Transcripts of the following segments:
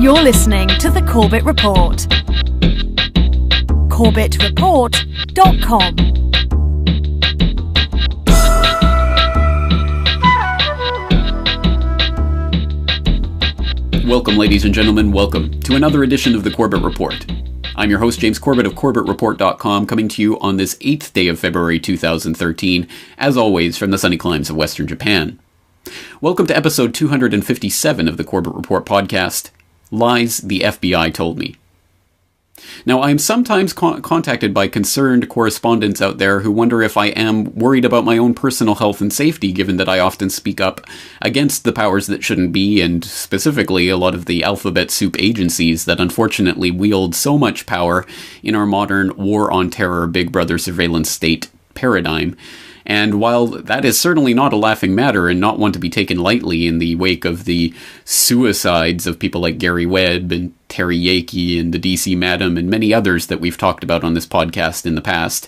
You're listening to the Corbett Report. corbettreport.com. Welcome, ladies and gentlemen, welcome to another edition of the Corbett Report. I'm your host, James Corbett of corbettreport.com, coming to you on this 8th day of February 2013, as always from the sunny climes of Western Japan. Welcome to episode 257 of the Corbett Report podcast, Lies the FBI Told Me. Now, I am sometimes contacted by concerned correspondents out there who wonder if I am worried about my own personal health and safety, given that I often speak up against the powers that shouldn't be, and specifically a lot of the alphabet soup agencies that unfortunately wield so much power in our modern war on terror, Big Brother surveillance state paradigm. And while that is certainly not a laughing matter and not one to be taken lightly in the wake of the suicides of people like Gary Webb and Terry Yakey and the DC Madam and many others that we've talked about on this podcast in the past,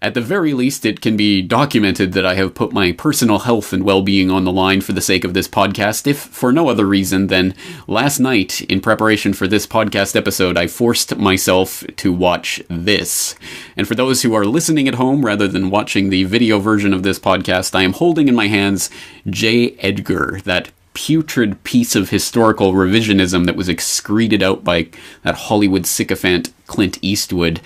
at the very least it can be documented that I have put my personal health and well-being on the line for the sake of this podcast, if for no other reason than last night, in preparation for this podcast episode, I forced myself to watch this. And for those who are listening at home rather than watching the video version of this podcast, I am holding in my hands J. Edgar, that putrid piece of historical revisionism that was excreted out by that Hollywood sycophant Clint Eastwood,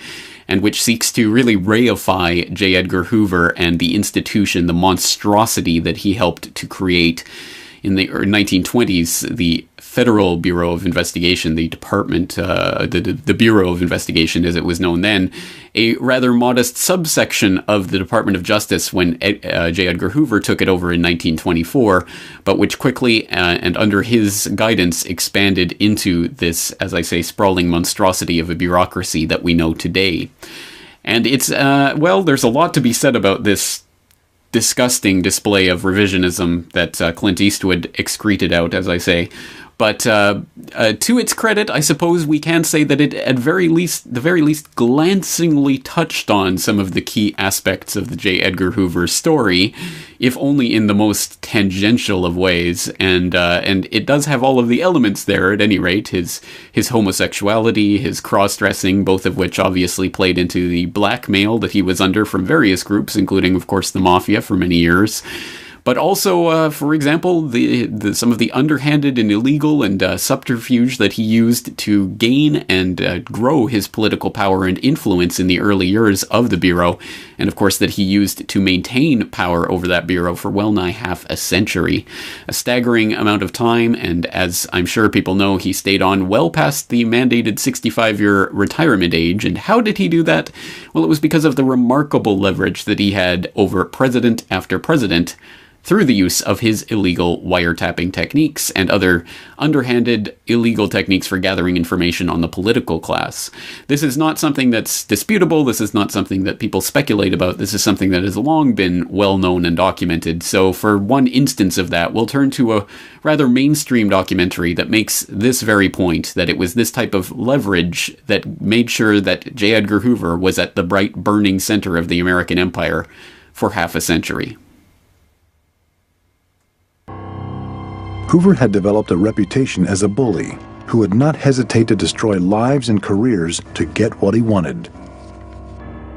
and which seeks to really reify J. Edgar Hoover and the institution, the monstrosity that he helped to create in the 1920s, the Federal Bureau of Investigation, the department, the Bureau of Investigation as it was known then, a rather modest subsection of the Department of Justice when J. Edgar Hoover took it over in 1924, but which quickly and under his guidance expanded into this, as I say, sprawling monstrosity of a bureaucracy that we know today. And it's, well, there's a lot to be said about this disgusting display of revisionism that Clint Eastwood excreted out, as I say. But to its credit, I suppose we can say that it, at the very least, glancingly touched on some of the key aspects of the J. Edgar Hoover story, if only in the most tangential of ways. And it does have all of the elements there, at any rate. His homosexuality, his cross-dressing, both of which obviously played into the blackmail that he was under from various groups, including, of course, the Mafia for many years. But also, for example, some of the underhanded and illegal and subterfuge that he used to gain and grow his political power and influence in the early years of the Bureau, and of course that he used to maintain power over that Bureau for well nigh half a century. A staggering amount of time, and as I'm sure people know, he stayed on well past the mandated 65-year retirement age. And how did he do that? Well, it was because of the remarkable leverage that he had over president after president, through the use of his illegal wiretapping techniques and other underhanded illegal techniques for gathering information on the political class. This is not something that's disputable. This is not something that people speculate about. This is something that has long been well known and documented. So for one instance of that, we'll turn to a rather mainstream documentary that makes this very point, that it was this type of leverage that made sure that J. Edgar Hoover was at the bright burning center of the American empire for half a century. Hoover had developed a reputation as a bully who would not hesitate to destroy lives and careers to get what he wanted.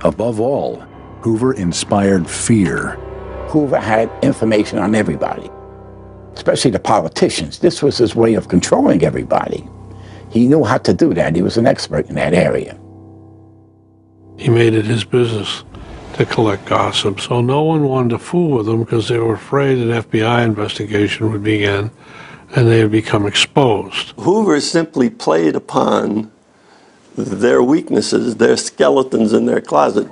Above all, Hoover inspired fear. Hoover had information on everybody, especially the politicians. This was his way of controlling everybody. He knew how to do that. He was an expert in that area. He made it his business to collect gossip, so no one wanted to fool with him because they were afraid an FBI investigation would begin and they would become exposed. Hoover simply played upon their weaknesses, their skeletons in their closet.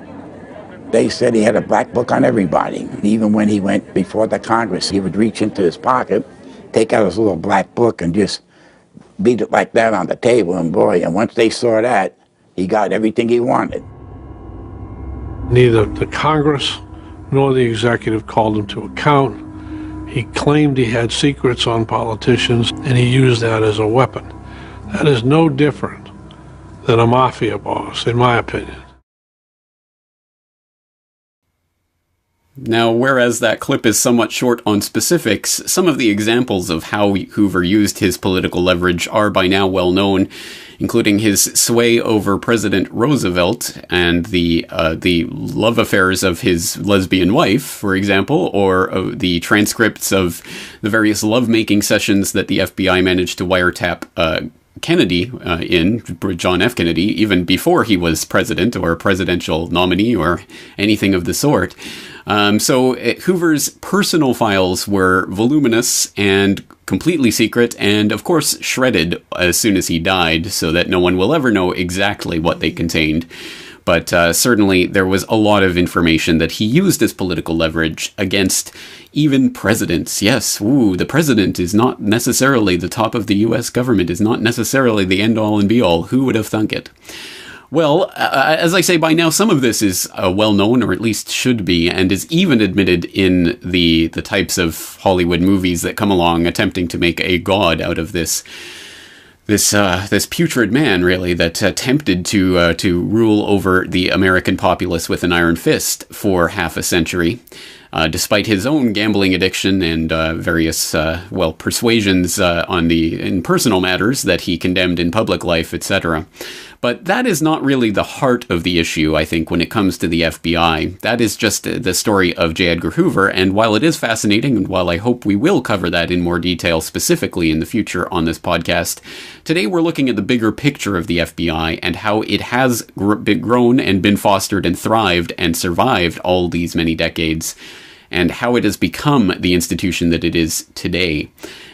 They said he had a black book on everybody. Even when he went before the Congress, he would reach into his pocket, take out his little black book and just beat it like that on the table, and boy, and once they saw that, he got everything he wanted. Neither the Congress nor the executive called him to account. He claimed he had secrets on politicians, and he used that as a weapon. That is no different than a mafia boss, in my opinion. Now, whereas that clip is somewhat short on specifics, some of the examples of how Hoover used his political leverage are by now well known, including his sway over President Roosevelt and the love affairs of his lesbian wife, for example, or the transcripts of the various lovemaking sessions that the FBI managed to wiretap Kennedy John F. Kennedy, even before he was president or presidential nominee or anything of the sort. So Hoover's personal files were voluminous and completely secret, and of course shredded as soon as he died, so that no one will ever know exactly what they contained. But certainly there was a lot of information that he used as political leverage against even presidents. Yes, the president is not necessarily the top of the U.S. government, is not necessarily the end-all and be-all. Who would have thunk it? Well, as I say, by now some of this is well known, or at least should be, and is even admitted in the types of Hollywood movies that come along attempting to make a god out of this putrid man, really, that attempted to rule over the American populace with an iron fist for half a century, despite his own gambling addiction and various persuasions in personal matters that he condemned in public life, etc. But that is not really the heart of the issue, I think, when it comes to the FBI. That is just the story of J. Edgar Hoover, and while it is fascinating, and while I hope we will cover that in more detail specifically in the future on this podcast, today we're looking at the bigger picture of the FBI and how it has grown and been fostered and thrived and survived all these many decades, and how it has become the institution that it is today.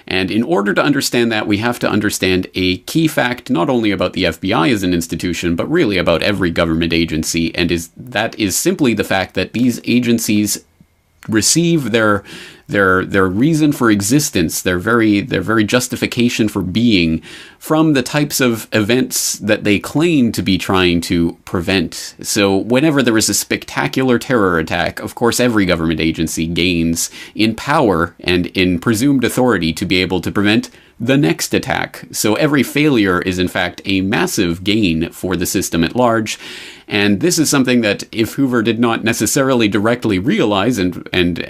And in order to understand that, we have to understand a key fact, not only about the FBI as an institution, but really about every government agency, and that is simply the fact that these agencies receive their reason for existence, their very justification for being, from the types of events that they claim to be trying to prevent. So whenever there is a spectacular terror attack, of course every government agency gains in power and in presumed authority to be able to prevent the next attack. So every failure is in fact a massive gain for the system at large. And this is something that, if Hoover did not necessarily directly realize and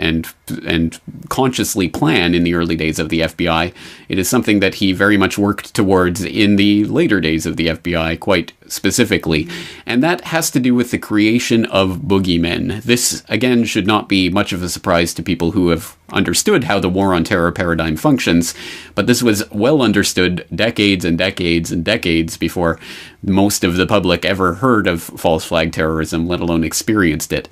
consciously plan in the early days of the FBI, it is something that he very much worked towards in the later days of the FBI, quite specifically. And that has to do with the creation of boogeymen. This, again, should not be much of a surprise to people who have understood how the war on terror paradigm functions, but this was well understood decades and decades and decades before most of the public ever heard of false flag terrorism, let alone experienced it.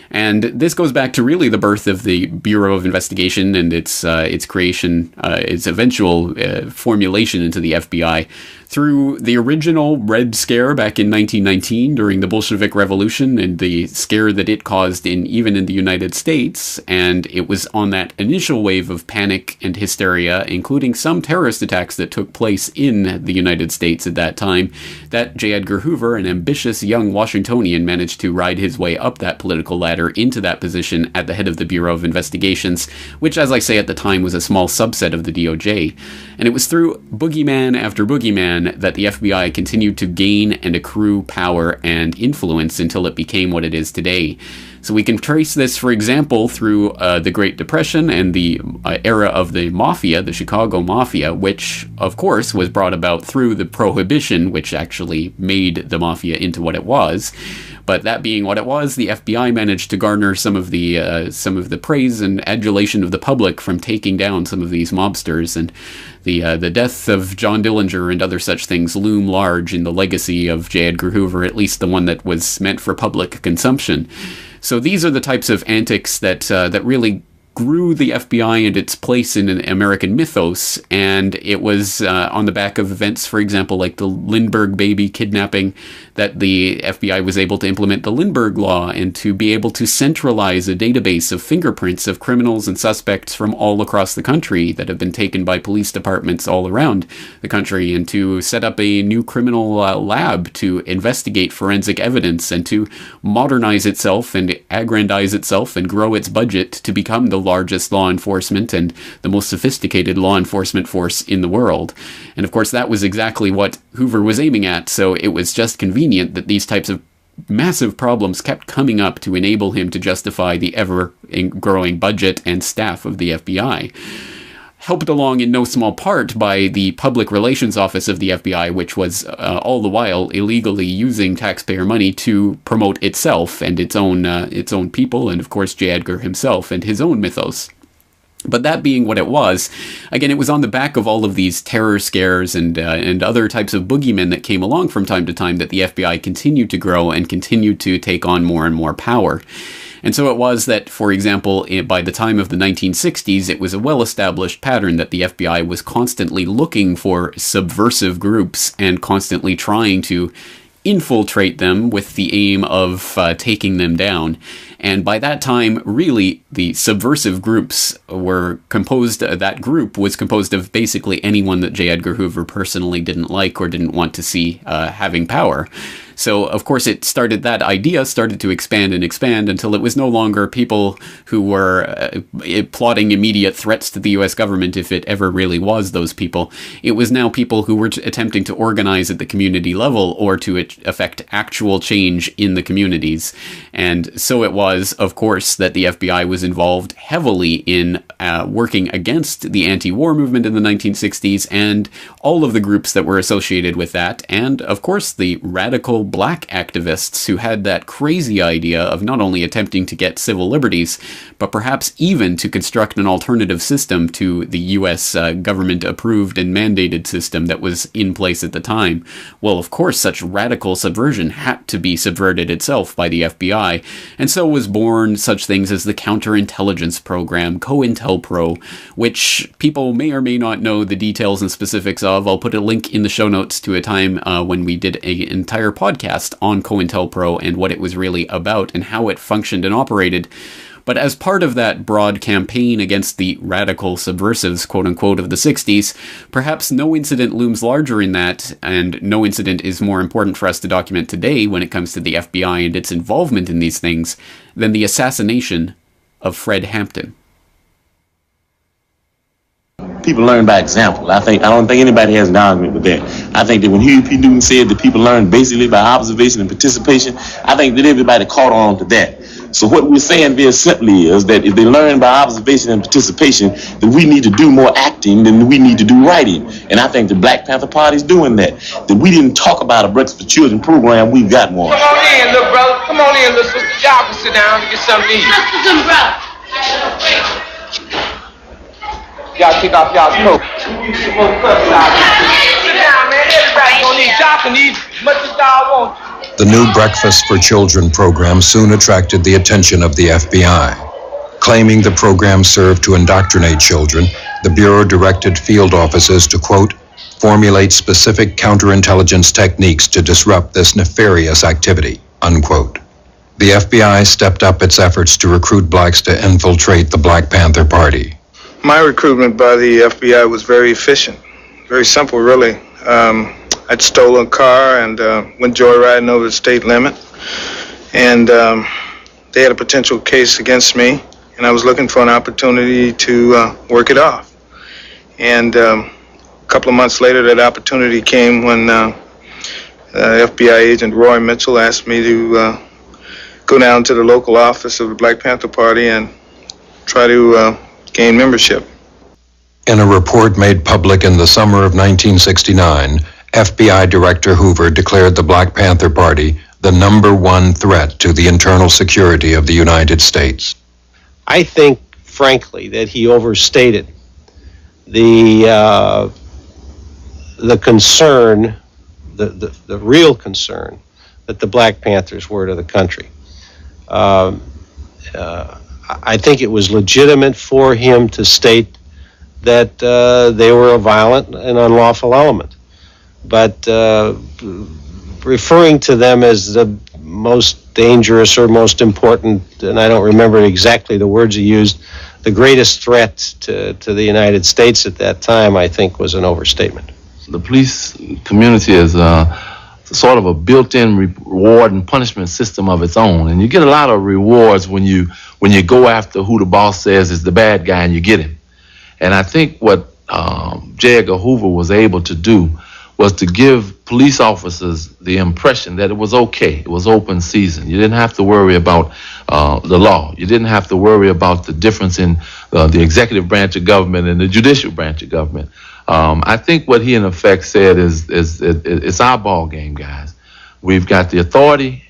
And this goes back to really the birth of the Bureau of Investigation and its creation, its eventual formulation into the FBI through the original Red Scare back in 1919 during the Bolshevik Revolution and the scare that it caused even in the United States. And it was on that initial wave of panic and hysteria, including some terrorist attacks that took place in the United States at that time, that J. Edgar Hoover, an ambitious young Washingtonian, managed to ride his way up that political ladder into that position at the head of the Bureau of Investigations, which, as I say, at the time was a small subset of the DOJ. And it was through boogeyman after boogeyman that the FBI continued to gain and accrue power and influence until it became what it is today. So we can trace this, for example, through the Great Depression and the era of the Mafia, the Chicago Mafia, which, of course, was brought about through the Prohibition, which actually made the Mafia into what it was. But that being what it was, the FBI managed to garner some of the praise and adulation of the public from taking down some of these mobsters, and the death of John Dillinger and other such things loom large in the legacy of J. Edgar Hoover, at least the one that was meant for public consumption. So these are the types of antics that really grew the FBI and its place in an American mythos, and it was on the back of events, for example, like the Lindbergh baby kidnapping, that the FBI was able to implement the Lindbergh Law and to be able to centralize a database of fingerprints of criminals and suspects from all across the country that have been taken by police departments all around the country, and to set up a new criminal lab to investigate forensic evidence and to modernize itself and aggrandize itself and grow its budget to become the largest law enforcement and the most sophisticated law enforcement force in the world. And of course, that was exactly what Hoover was aiming at, so it was just convenient that these types of massive problems kept coming up to enable him to justify the ever-growing budget and staff of the FBI. Helped along in no small part by the public relations office of the FBI, which was all the while illegally using taxpayer money to promote itself and its own people, and of course J. Edgar himself and his own mythos. But that being what it was, again, it was on the back of all of these terror scares and other types of boogeymen that came along from time to time that the FBI continued to grow and continued to take on more and more power. And so it was that, for example, by the time of the 1960s, it was a well-established pattern that the FBI was constantly looking for subversive groups and constantly trying to infiltrate them with the aim of taking them down. And by that time, really, the subversive groups were composed, that group was composed of basically anyone that J. Edgar Hoover personally didn't like or didn't want to see having power. So, of course, that idea started to expand and expand until it was no longer people who were plotting immediate threats to the U.S. government, if it ever really was those people. It was now people who were attempting to organize at the community level or to affect actual change in the communities. And so it was, of course, that the FBI was involved heavily in working against the anti-war movement in the 1960s and all of the groups that were associated with that, and, of course, the radical black activists who had that crazy idea of not only attempting to get civil liberties, but perhaps even to construct an alternative system to the U.S. government-approved and mandated system that was in place at the time. Well, of course, such radical subversion had to be subverted itself by the FBI, and so was born such things as the Counterintelligence Program, COINTELPRO, which people may or may not know the details and specifics of. I'll put a link in the show notes to a time when we did an entire podcast on COINTELPRO and what it was really about and how it functioned and operated. But as part of that broad campaign against the radical subversives, quote-unquote, of the 60s, perhaps no incident looms larger in that, and no incident is more important for us to document today when it comes to the FBI and its involvement in these things than the assassination of Fred Hampton. People learn by example. I don't think anybody has an argument with that. I think that when Huey P. Newton said that people learn basically by observation and participation, I think that everybody caught on to that. So what we're saying very simply is that if they learn by observation and participation, then we need to do more acting than we need to do writing. And I think the Black Panther Party is doing that. That we didn't talk about a Breakfast for Children program, we've got one. Come on in, little brother. Come on in, little sister. Y'all can sit down and get something to eat. Sisters and brothers. Y'all kick off y'all's coat. Sit down, man. Everybody's gonna eat. Y'all can eat as much as y'all want. The new Breakfast for Children program soon attracted the attention of the FBI. Claiming the program served to indoctrinate children, the Bureau directed field officers to, quote, formulate specific counterintelligence techniques to disrupt this nefarious activity, unquote. The FBI stepped up its efforts to recruit blacks to infiltrate the Black Panther Party. My recruitment by the FBI was very efficient, very simple, really. I'd stolen a car and went joyriding over the state limit, and they had a potential case against me, and I was looking for an opportunity to work it off. And a couple of months later, that opportunity came when FBI agent Roy Mitchell asked me to go down to the local office of the Black Panther Party and try to gain membership. In a report made public in the summer of 1969, FBI Director Hoover declared the Black Panther Party the #1 threat to the internal security of the United States. I think, frankly, that he overstated the concern, the real concern that the Black Panthers were to the country. I think it was legitimate for him to state that they were a violent and unlawful element. But referring to them as the most dangerous or most important, and I don't remember exactly the words he used, the greatest threat to the United States at that time, I think, was an overstatement. The police community is sort of a built-in reward and punishment system of its own, and you get a lot of rewards when you go after who the boss says is the bad guy and you get him. And I think what J. Edgar Hoover was able to do was to give police officers the impression that it was okay, it was open season. You didn't have to worry about the law. You didn't have to worry about the difference in the executive branch of government and the judicial branch of government. I think what he in effect said is it's our ball game, guys. We've got the authority,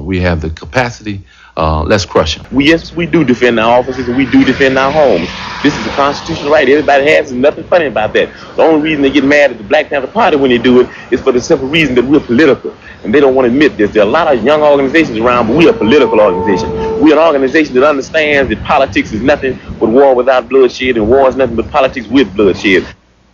we have the capacity, let's crush them. Yes, we do defend our offices and we do defend our homes. This is a constitutional right everybody has, and nothing funny about that. The only reason they get mad at the Black Panther Party when they do it is for the simple reason that we're political. And they don't want to admit this. There are a lot of young organizations around, but we are a political organization. We're an organization that understands that politics is nothing but war without bloodshed, and war is nothing but politics with bloodshed.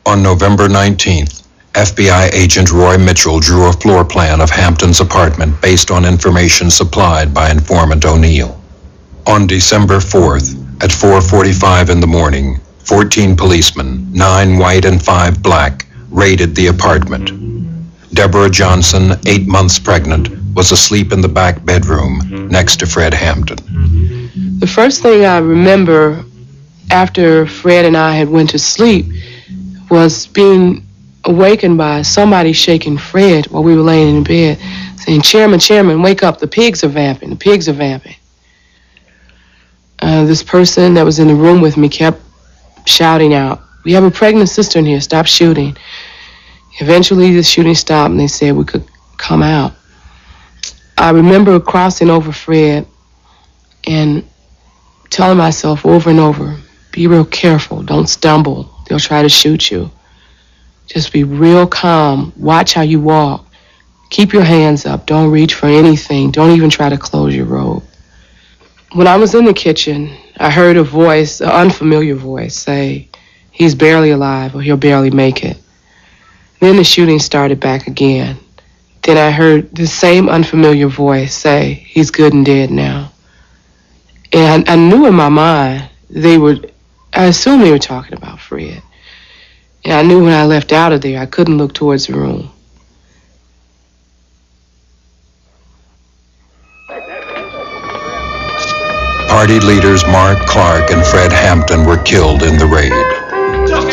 On November 19th, FBI agent Roy Mitchell drew a floor plan of Hampton's apartment based on information supplied by informant O'Neill. On December 4th, at 4:45 in the morning, 14 policemen, 9 white and 5 black, raided the apartment. Deborah Johnson, 8 months pregnant, was asleep in the back bedroom next to Fred Hampton. The first thing I remember after Fred and I had went to sleep was being awakened by somebody shaking Fred while we were laying in bed, saying, Chairman, wake up, the pigs are vamping, the pigs are vamping. This person that was in the room with me kept shouting out, we have a pregnant sister in here, stop shooting. Eventually the shooting stopped and they said we could come out. I remember crossing over Fred and telling myself over and over, be real careful, don't stumble, they'll try to shoot you. Just be real calm, watch how you walk, keep your hands up, don't reach for anything, don't even try to close your robe. When I was in the kitchen, I heard a voice, an unfamiliar voice, say, he's barely alive or he'll barely make it. Then the shooting started back again. Then I heard the same unfamiliar voice say, he's good and dead now. And I knew in my mind, I assumed they were talking about Fred. And I knew when I left out of there, I couldn't look towards the room. Party leaders Mark Clark and Fred Hampton were killed in the raid.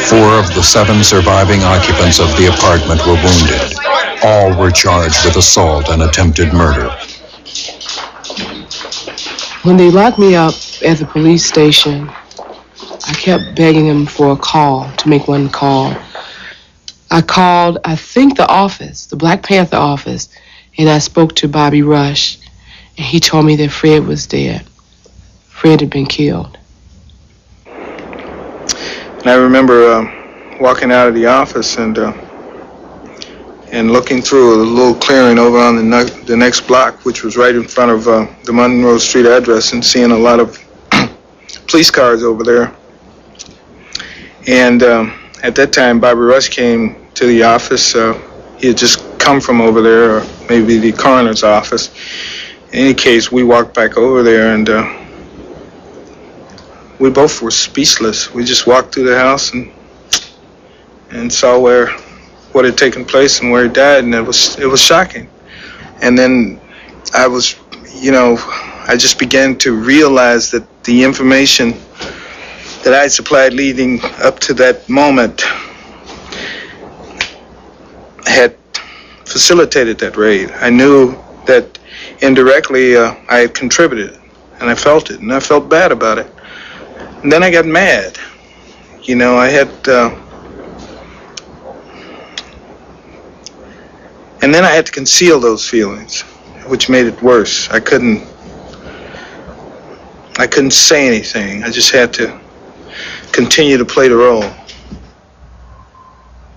4 of the 7 surviving occupants of the apartment were wounded. All were charged with assault and attempted murder. When they locked me up at the police station, I kept begging them for a call, to make one call. I called, I think, the office, the Black Panther office, and I spoke to Bobby Rush, and he told me that Fred was dead. Fred had been killed. And I remember walking out of the office and looking through a little clearing over on the next block, which was right in front of the Monroe Street address, and seeing a lot of police cars over there. And at that time, Bobby Rush came to the office. He had just come from over there, or maybe the coroner's office. In any case, we walked back over there, and we both were speechless. We just walked through the house and saw what had taken place and where he died, and it was shocking. And then I just began to realize that the information that I supplied leading up to that moment had facilitated that raid. I knew that indirectly I had contributed, and I felt it, and I felt bad about it. And then I got mad. I had, and then I had to conceal those feelings, which made it worse. I couldn't say anything. I just had to continue to play the role.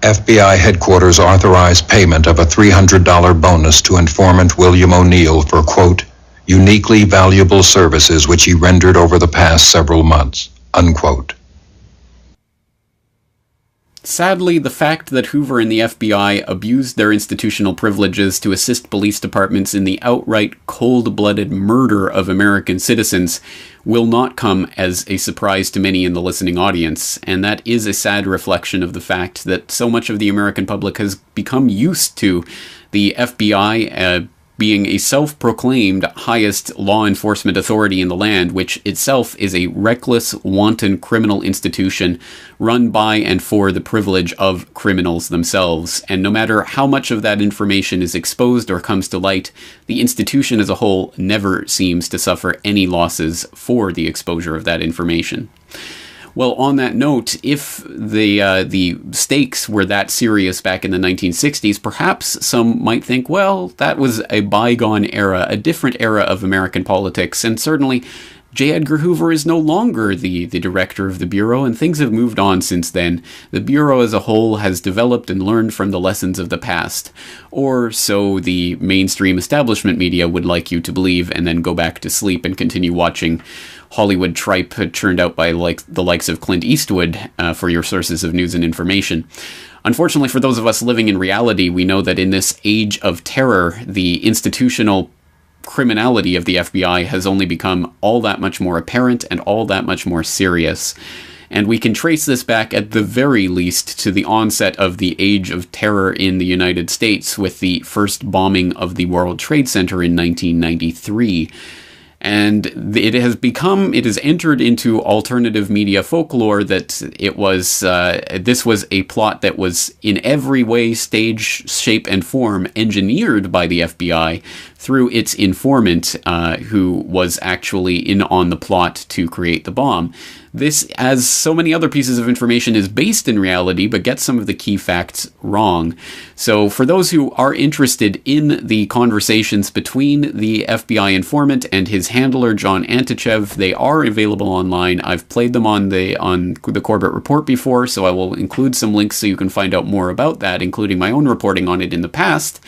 FBI headquarters authorized payment of a $300 bonus to informant William O'Neill for, quote, uniquely valuable services which he rendered over the past several months, unquote. Sadly, the fact that Hoover and the FBI abused their institutional privileges to assist police departments in the outright cold-blooded murder of American citizens will not come as a surprise to many in the listening audience, and that is a sad reflection of the fact that so much of the American public has become used to the FBI being a self-proclaimed highest law enforcement authority in the land, which itself is a reckless, wanton criminal institution run by and for the privilege of criminals themselves. And no matter how much of that information is exposed or comes to light, the institution as a whole never seems to suffer any losses for the exposure of that information. Well, on that note, if the stakes were that serious back in the 1960s, perhaps some might think, well, that was a bygone era, a different era of American politics, and certainly J. Edgar Hoover is no longer the director of the Bureau, and things have moved on since then. The Bureau as a whole has developed and learned from the lessons of the past. Or so the mainstream establishment media would like you to believe, and then go back to sleep and continue watching Hollywood tripe churned out by the likes of Clint Eastwood for your sources of news and information. Unfortunately, for those of us living in reality, we know that in this age of terror, the institutional criminality of the FBI has only become all that much more apparent and all that much more serious. And we can trace this back at the very least to the onset of the age of terror in the United States with the first bombing of the World Trade Center in 1993. And it has entered into alternative media folklore that it was, this was a plot that was in every way, stage, shape, and form engineered by the FBI through its informant, who was actually in on the plot to create the bomb. This, as so many other pieces of information, is based in reality, but gets some of the key facts wrong. So for those who are interested in the conversations between the FBI informant and his handler, John Antichev, they are available online. I've played them on the Corbett Report before, so I will include some links so you can find out more about that, including my own reporting on it in the past.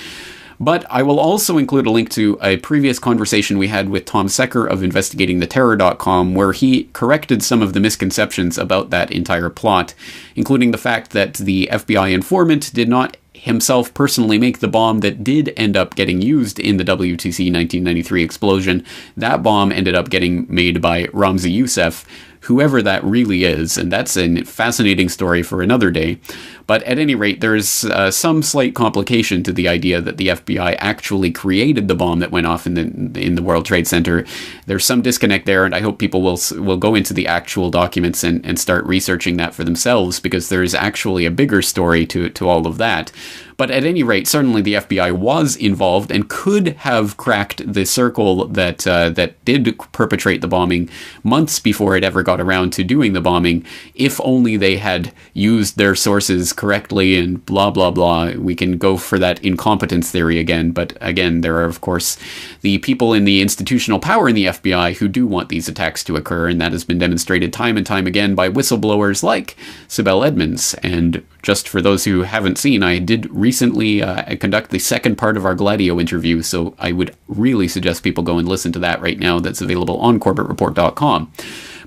But I will also include a link to a previous conversation we had with Tom Secker of investigatingtheterror.com, where he corrected some of the misconceptions about that entire plot, including the fact that the FBI informant did not himself personally make the bomb that did end up getting used in the WTC 1993 explosion. That bomb ended up getting made by Ramzi Youssef, whoever that really is, and that's a fascinating story for another day. But at any rate, there's some slight complication to the idea that the FBI actually created the bomb that went off in the World Trade Center. There's some disconnect there, and I hope people will go into the actual documents and start researching that for themselves, because there's actually a bigger story to all of that. But at any rate, certainly the FBI was involved and could have cracked the circle that did perpetrate the bombing months before it ever got around to doing the bombing, if only they had used their sources correctly and blah, blah, blah. We can go for that incompetence theory again. But again, there are, of course, the people in the institutional power in the FBI who do want these attacks to occur, and that has been demonstrated time and time again by whistleblowers like Sibel Edmonds. And just for those who haven't seen, I did recently conduct the second part of our Gladio interview, so I would really suggest people go and listen to that right now. That's available on corbettreport.com.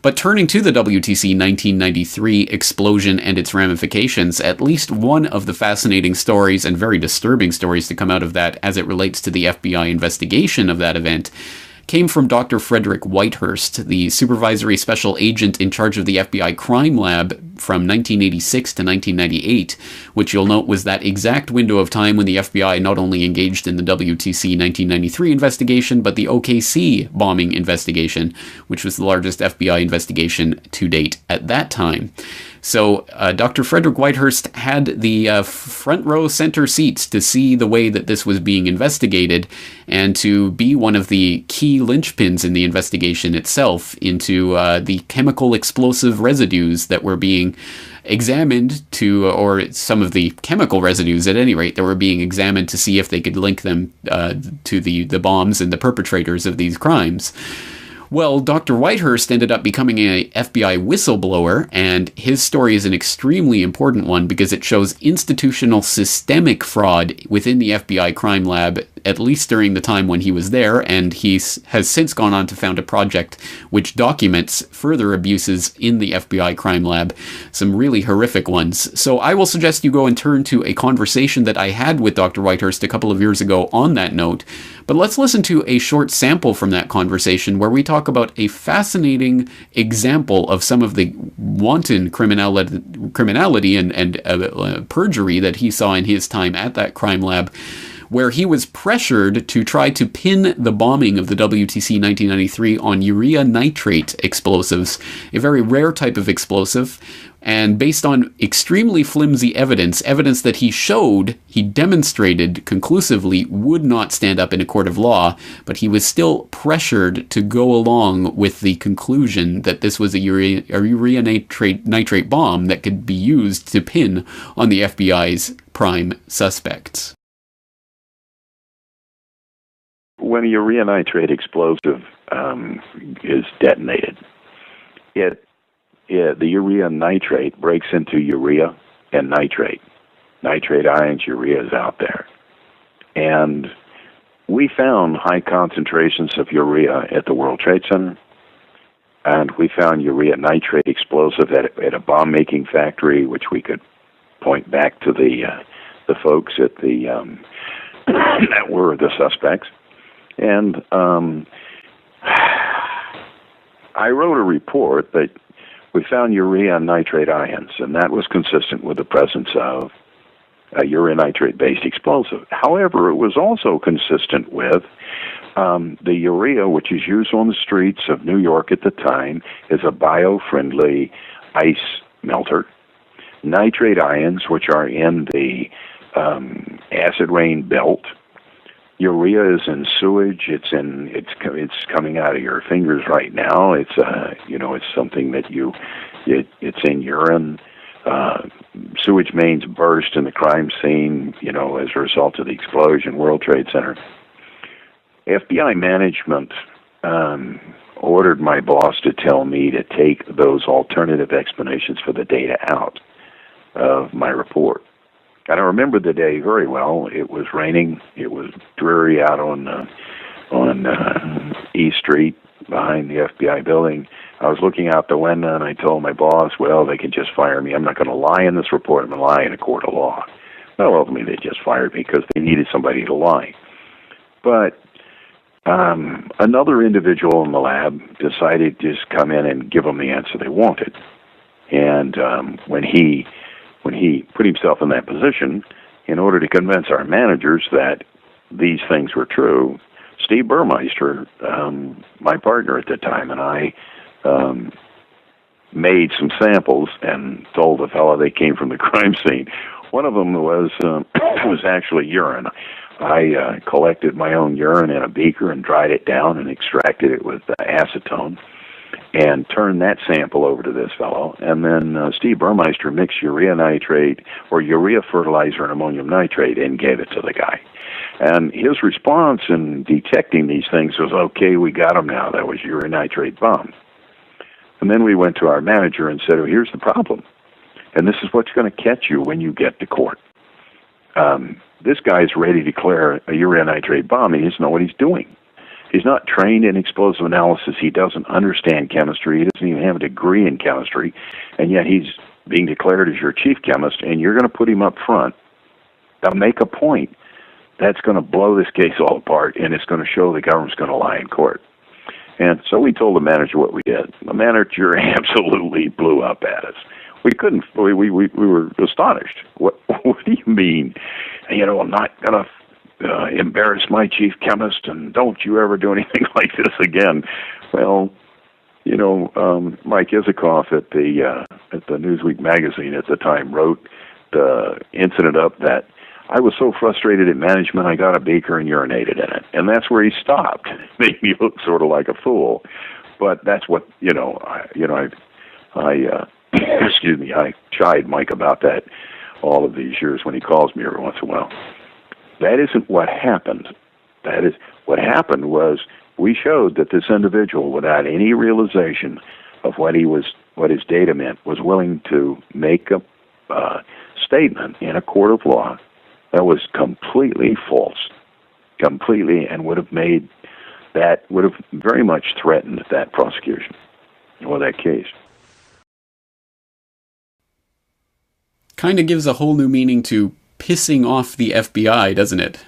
But turning to the WTC 1993 explosion and its ramifications, at least one of the fascinating stories and very disturbing stories to come out of that as it relates to the FBI investigation of that event came from Dr. Frederick Whitehurst, the supervisory special agent in charge of the FBI crime lab from 1986 to 1998, which you'll note was that exact window of time when the FBI not only engaged in the WTC 1993 investigation, but the OKC bombing investigation, which was the largest FBI investigation to date at that time. So Dr. Frederick Whitehurst had the front row center seats to see the way that this was being investigated and to be one of the key linchpins in the investigation itself into the chemical explosive residues that were being examined to, or some of the chemical residues at any rate, that were being examined to see if they could link them to the bombs and the perpetrators of these crimes. Well, Dr. Whitehurst ended up becoming an FBI whistleblower, and his story is an extremely important one because it shows institutional systemic fraud within the FBI crime lab, at least during the time when he was there, and he has since gone on to found a project which documents further abuses in the FBI crime lab, some really horrific ones. So I will suggest you go and turn to a conversation that I had with Dr. Whitehurst a couple of years ago on that note, but let's listen to a short sample from that conversation where we talk about a fascinating example of some of the wanton criminality and perjury that he saw in his time at that crime lab, where he was pressured to try to pin the bombing of the WTC 1993 on urea nitrate explosives, a very rare type of explosive. And based on extremely flimsy evidence that he demonstrated conclusively would not stand up in a court of law, but he was still pressured to go along with the conclusion that this was a urea nitrate bomb that could be used to pin on the FBI's prime suspects. When a urea nitrate explosive is detonated, the urea nitrate breaks into urea and nitrate. Nitrate ions, urea is out there. And we found high concentrations of urea at the World Trade Center, and we found urea nitrate explosive at a bomb-making factory, which we could point back to the folks at the that were the suspects. And I wrote a report that we found urea and nitrate ions, and that was consistent with the presence of a urea nitrate-based explosive. However, it was also consistent with the urea, which is used on the streets of New York at the time, is a bio-friendly ice melter. Nitrate ions, which are in the acid rain belt. Urea is in sewage. It's coming out of your fingers right now. It's it's something that it's in urine. Sewage mains burst in the crime scene, as a result of the explosion, World Trade Center. FBI management ordered my boss to tell me to take those alternative explanations for the data out of my report. And I remember the day very well. It was raining. It was dreary out on East Street behind the FBI building. I was looking out the window, and I told my boss, well, they can just fire me. I'm not going to lie in this report. I'm going to lie in a court of law. Well, ultimately, they just fired me because they needed somebody to lie. But another individual in the lab decided to just come in and give them the answer they wanted. And when he put himself in that position, in order to convince our managers that these things were true, Steve Burmeister, my partner at the time, and I made some samples and told the fellow they came from the crime scene. One of them was actually urine. I collected my own urine in a beaker and dried it down and extracted it with acetone and turned that sample over to this fellow. And then Steve Burmeister mixed urea nitrate or urea fertilizer and ammonium nitrate and gave it to the guy. And his response in detecting these things was, okay, we got him now. That was urea nitrate bomb. And then we went to our manager and said, oh, here's the problem. And this is what's going to catch you when you get to court. This guy's ready to declare a urea nitrate bomb, and he doesn't know what he's doing. He's not trained in explosive analysis. He doesn't understand chemistry. He doesn't even have a degree in chemistry. And yet he's being declared as your chief chemist, and you're going to put him up front to make a point that's going to blow this case all apart, and it's going to show the government's going to lie in court. And so we told the manager what we did. The manager absolutely blew up at us. We were astonished. What do you mean? I'm not going to embarrass my chief chemist, and don't you ever do anything like this again. Well, Mike Isikoff at the Newsweek magazine at the time wrote the incident up that I was so frustrated at management, I got a beaker and urinated in it. And that's where he stopped. Made me look sort of like a fool. But that's what, excuse me, I chide Mike about that all of these years when he calls me every once in a while. That isn't what happened. That is, what happened was we showed that this individual, without any realization of what his data meant, was willing to make a statement in a court of law that was completely false, and would have very much threatened that prosecution or that case. Kind of gives a whole new meaning to pissing off the FBI, doesn't it?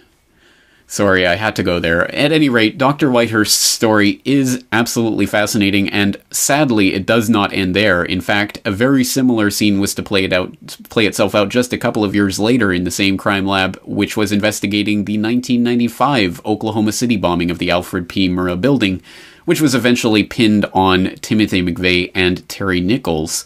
Sorry, I had to go there. At any rate, Dr. Whitehurst's story is absolutely fascinating, and sadly, it does not end there. In fact, a very similar scene was to play itself out just a couple of years later in the same crime lab, which was investigating the 1995 Oklahoma City bombing of the Alfred P. Murrah building, which was eventually pinned on Timothy McVeigh and Terry Nichols.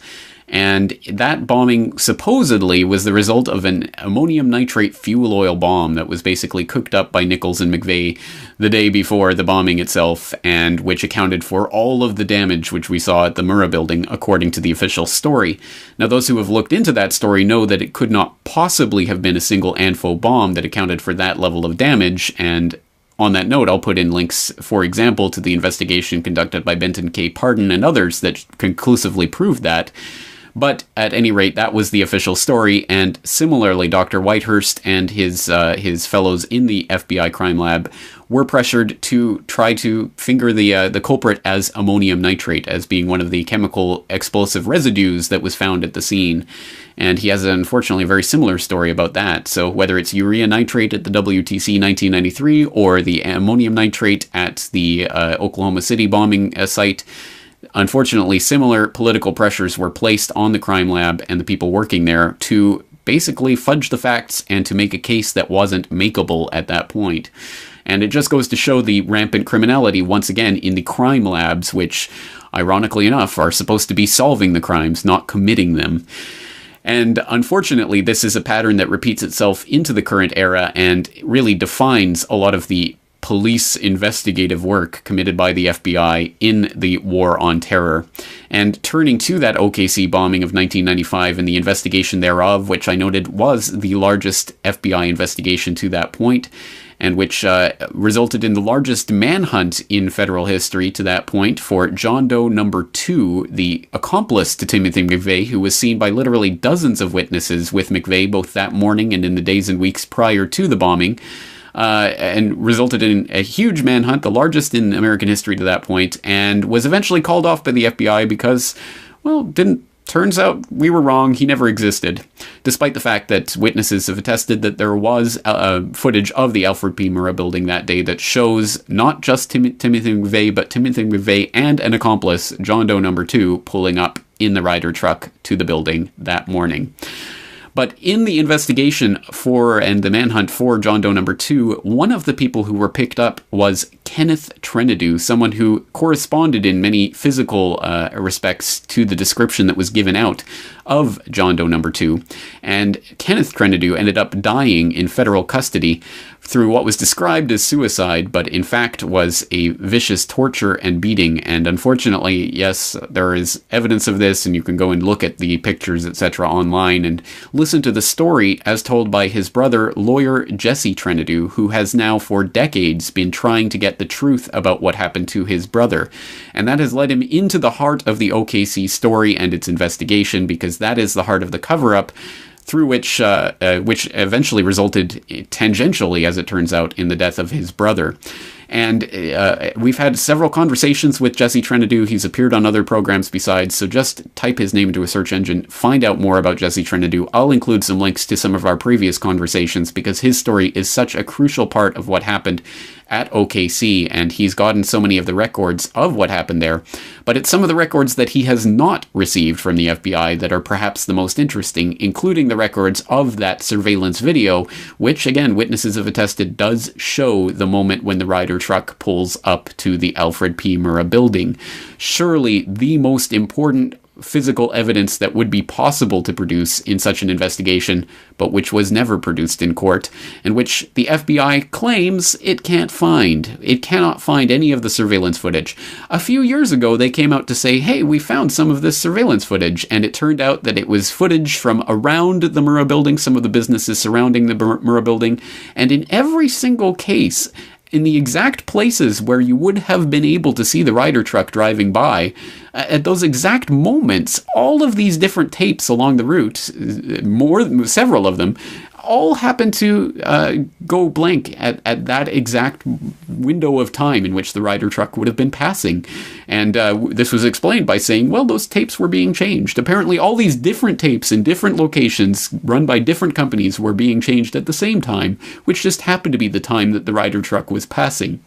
And that bombing supposedly was the result of an ammonium nitrate fuel oil bomb that was basically cooked up by Nichols and McVeigh the day before the bombing itself, and which accounted for all of the damage which we saw at the Murrah building, according to the official story. Now, those who have looked into that story know that it could not possibly have been a single ANFO bomb that accounted for that level of damage, and on that note, I'll put in links, for example, to the investigation conducted by Benton K. Pardon and others that conclusively proved that. But at any rate, that was the official story, and similarly, Dr. Whitehurst and his fellows in the FBI crime lab were pressured to try to finger the culprit as ammonium nitrate, as being one of the chemical explosive residues that was found at the scene. And he has, unfortunately, a very similar story about that. So whether it's urea nitrate at the WTC 1993 or the ammonium nitrate at the Oklahoma City bombing site, unfortunately, similar political pressures were placed on the crime lab and the people working there to basically fudge the facts and to make a case that wasn't makeable at that point. And it just goes to show the rampant criminality, once again, in the crime labs, which, ironically enough, are supposed to be solving the crimes, not committing them. And unfortunately, this is a pattern that repeats itself into the current era and really defines a lot of the police investigative work committed by the FBI in the War on Terror. And turning to that OKC bombing of 1995 and the investigation thereof, which I noted was the largest FBI investigation to that point, and which resulted in the largest manhunt in federal history to that point for John Doe number 2, the accomplice to Timothy McVeigh, who was seen by literally dozens of witnesses with McVeigh both that morning and in the days and weeks prior to the bombing. And resulted in a huge manhunt, the largest in American history to that point, and was eventually called off by the FBI because, well, turns out we were wrong, he never existed, despite the fact that witnesses have attested that there was footage of the Alfred P. Murrah building that day that shows not just Timothy McVeigh, but Timothy McVeigh and an accomplice, John Doe number 2, pulling up in the Ryder truck to the building that morning. But in the investigation for and the manhunt for John Doe number 2, one of the people who were picked up was Kenneth Trenadu, someone who corresponded in many physical respects to the description that was given out of John Doe number 2. And Kenneth Trenadu ended up dying in federal custody through what was described as suicide, but in fact was a vicious torture and beating. And unfortunately, yes, there is evidence of this, and you can go and look at the pictures, etc. online and listen to the story as told by his brother, lawyer Jesse Trenadu, who has now for decades been trying to get the truth about what happened to his brother. And that has led him into the heart of the OKC story and its investigation, because that is the heart of the cover-up, through which eventually resulted tangentially, as it turns out, in the death of his brother. And we've had several conversations with Jesse Trenadu. He's appeared on other programs besides, so just type his name into a search engine, find out more about Jesse Trenadu. I'll include some links to some of our previous conversations, because his story is such a crucial part of what happened at OKC, and he's gotten so many of the records of what happened there. But it's some of the records that he has not received from the FBI that are perhaps the most interesting, including the records of that surveillance video, which, again, witnesses have attested does show the moment when the Ryder truck pulls up to the Alfred P. Murrah building. Surely the most important physical evidence that would be possible to produce in such an investigation, but which was never produced in court, and which the FBI claims it can't find. It cannot find any of the surveillance footage. A few years ago, they came out to say, hey, we found some of this surveillance footage, and it turned out that it was footage from around the Murrah building, some of the businesses surrounding the Murrah building, and in every single case, in the exact places where you would have been able to see the Ryder truck driving by, at those exact moments, all of these different tapes along the route, several of them, all happened to go blank at that exact window of time in which the Ryder truck would have been passing. And this was explained by saying, well, those tapes were being changed. Apparently all these different tapes in different locations run by different companies were being changed at the same time, which just happened to be the time that the Ryder truck was passing.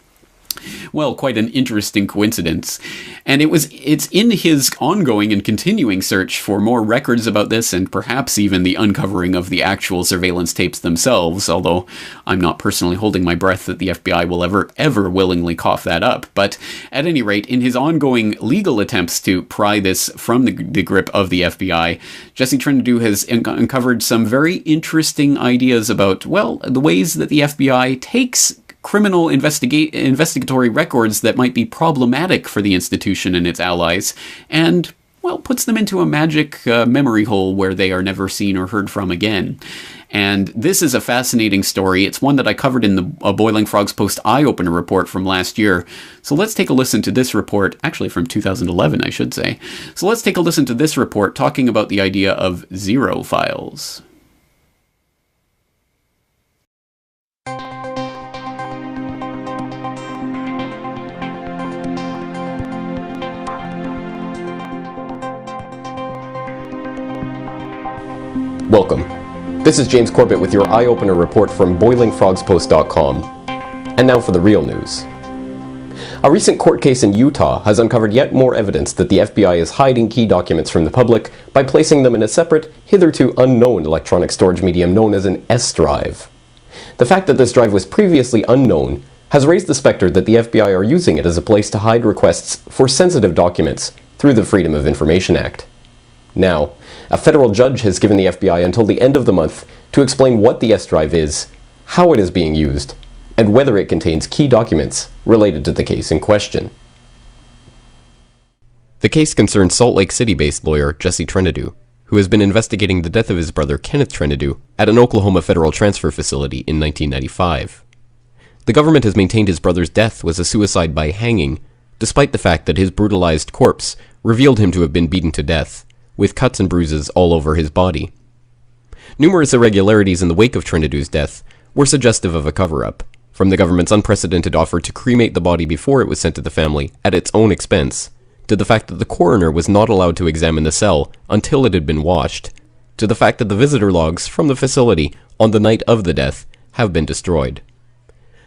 Well, quite an interesting coincidence. And it's in his ongoing and continuing search for more records about this, and perhaps even the uncovering of the actual surveillance tapes themselves, although I'm not personally holding my breath that the FBI will ever willingly cough that up. But at any rate, in his ongoing legal attempts to pry this from the grip of the FBI, Jesse Trindade has uncovered some very interesting ideas about, well, the ways that the FBI takes criminal investigatory records that might be problematic for the institution and its allies, and, well, puts them into a magic memory hole where they are never seen or heard from again. And this is a fascinating story. It's one that I covered in the Boiling Frogs Post Eye-Opener report from last year. So let's take a listen to this report, actually from 2011, I should say. So let's take a listen to this report talking about the idea of zero files. Welcome. This is James Corbett with your eye-opener report from boilingfrogspost.com. And now for the real news. A recent court case in Utah has uncovered yet more evidence that the FBI is hiding key documents from the public by placing them in a separate, hitherto unknown electronic storage medium known as an S drive. The fact that this drive was previously unknown has raised the specter that the FBI are using it as a place to hide requests for sensitive documents through the Freedom of Information Act. Now, a federal judge has given the FBI until the end of the month to explain what the S drive is, how it is being used, and whether it contains key documents related to the case in question. The case concerns Salt Lake City-based lawyer Jesse Trindade, who has been investigating the death of his brother Kenneth Trindade at an Oklahoma federal transfer facility in 1995. The government has maintained his brother's death was a suicide by hanging, despite the fact that his brutalized corpse revealed him to have been beaten to death, with cuts and bruises all over his body. Numerous irregularities in the wake of Trindade's death were suggestive of a cover-up, from the government's unprecedented offer to cremate the body before it was sent to the family at its own expense, to the fact that the coroner was not allowed to examine the cell until it had been washed, to the fact that the visitor logs from the facility on the night of the death have been destroyed.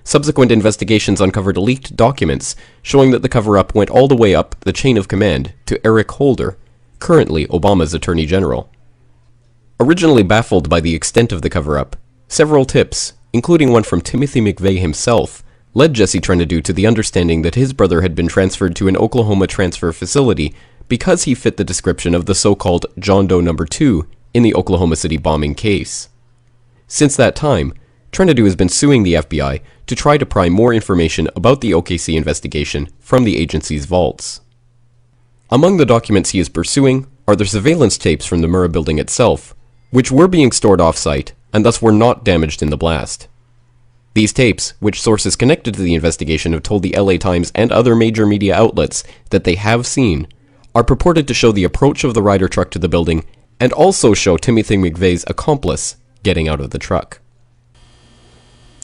Subsequent investigations uncovered leaked documents showing that the cover-up went all the way up the chain of command to Eric Holder, currently Obama's Attorney General. Originally baffled by the extent of the cover-up, several tips, including one from Timothy McVeigh himself, led Jesse Trindade to the understanding that his brother had been transferred to an Oklahoma transfer facility because he fit the description of the so-called John Doe No. 2 in the Oklahoma City bombing case. Since that time, Trindade has been suing the FBI to try to pry more information about the OKC investigation from the agency's vaults. Among the documents he is pursuing are the surveillance tapes from the Murrah building itself, which were being stored off-site and thus were not damaged in the blast. These tapes, which sources connected to the investigation have told the LA Times and other major media outlets that they have seen, are purported to show the approach of the Ryder truck to the building and also show Timothy McVeigh's accomplice getting out of the truck.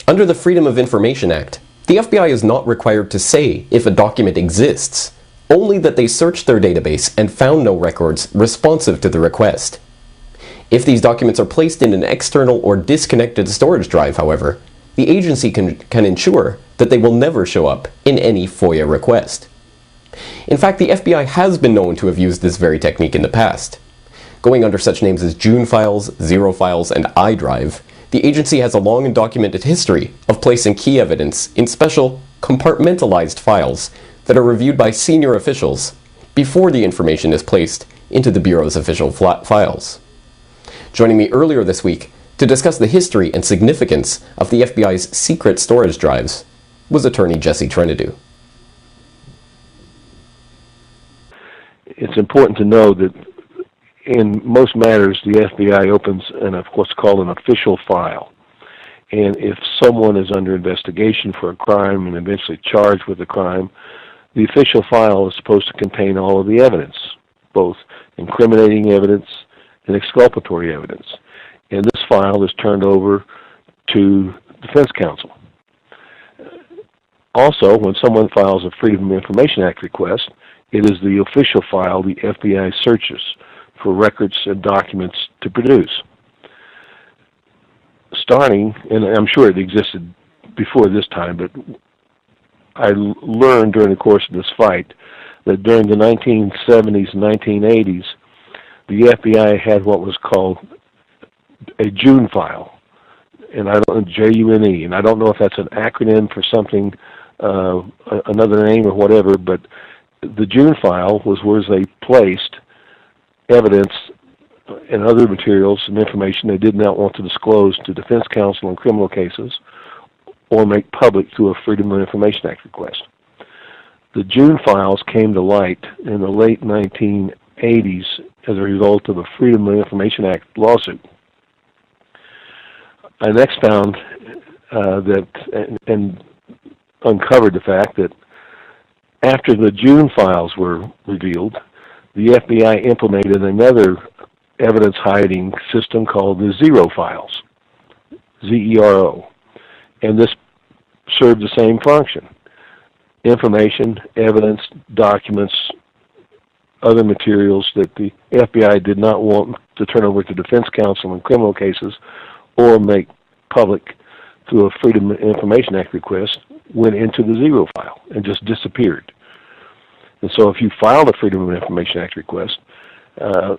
Under the Freedom of Information Act, the FBI is not required to say if a document exists, only that they searched their database and found no records responsive to the request. If these documents are placed in an external or disconnected storage drive, however, the agency can ensure that they will never show up in any FOIA request. In fact, the FBI has been known to have used this very technique in the past. Going under such names as June Files, Zero Files, and iDrive, the agency has a long and documented history of placing key evidence in special, compartmentalized files that are reviewed by senior officials before the information is placed into the Bureau's official files. Joining me earlier this week to discuss the history and significance of the FBI's secret storage drives was attorney Jesse Trindade. It's important to know that in most matters the FBI opens what's called an official file. And if someone is under investigation for a crime and eventually charged with a crime, the official file is supposed to contain all of the evidence, both incriminating evidence and exculpatory evidence. and this file is turned over to defense counsel. Also, when someone files a Freedom of Information Act request, it is the official file the FBI searches for records and documents to produce. Starting, and I'm sure it existed before this time, but I learned during the course of this fight that during the 1970s and 1980s, the FBI had what was called a June file, and I don't June, and I don't know if that's an acronym for something, another name or whatever, but the June file was where they placed evidence and other materials and information they did not want to disclose to defense counsel in criminal cases or make public through a Freedom of Information Act request. The June files came to light in the late 1980s as a result of a Freedom of Information Act lawsuit. I next found and uncovered the fact that after the June files were revealed, the FBI implemented another evidence hiding system called the Zero files, ZERO, and this served the same function. Information, evidence, documents, other materials that the FBI did not want to turn over to defense counsel in criminal cases or make public through a Freedom of Information Act request went into the Zero file and just disappeared. And so if you filed a Freedom of Information Act request, the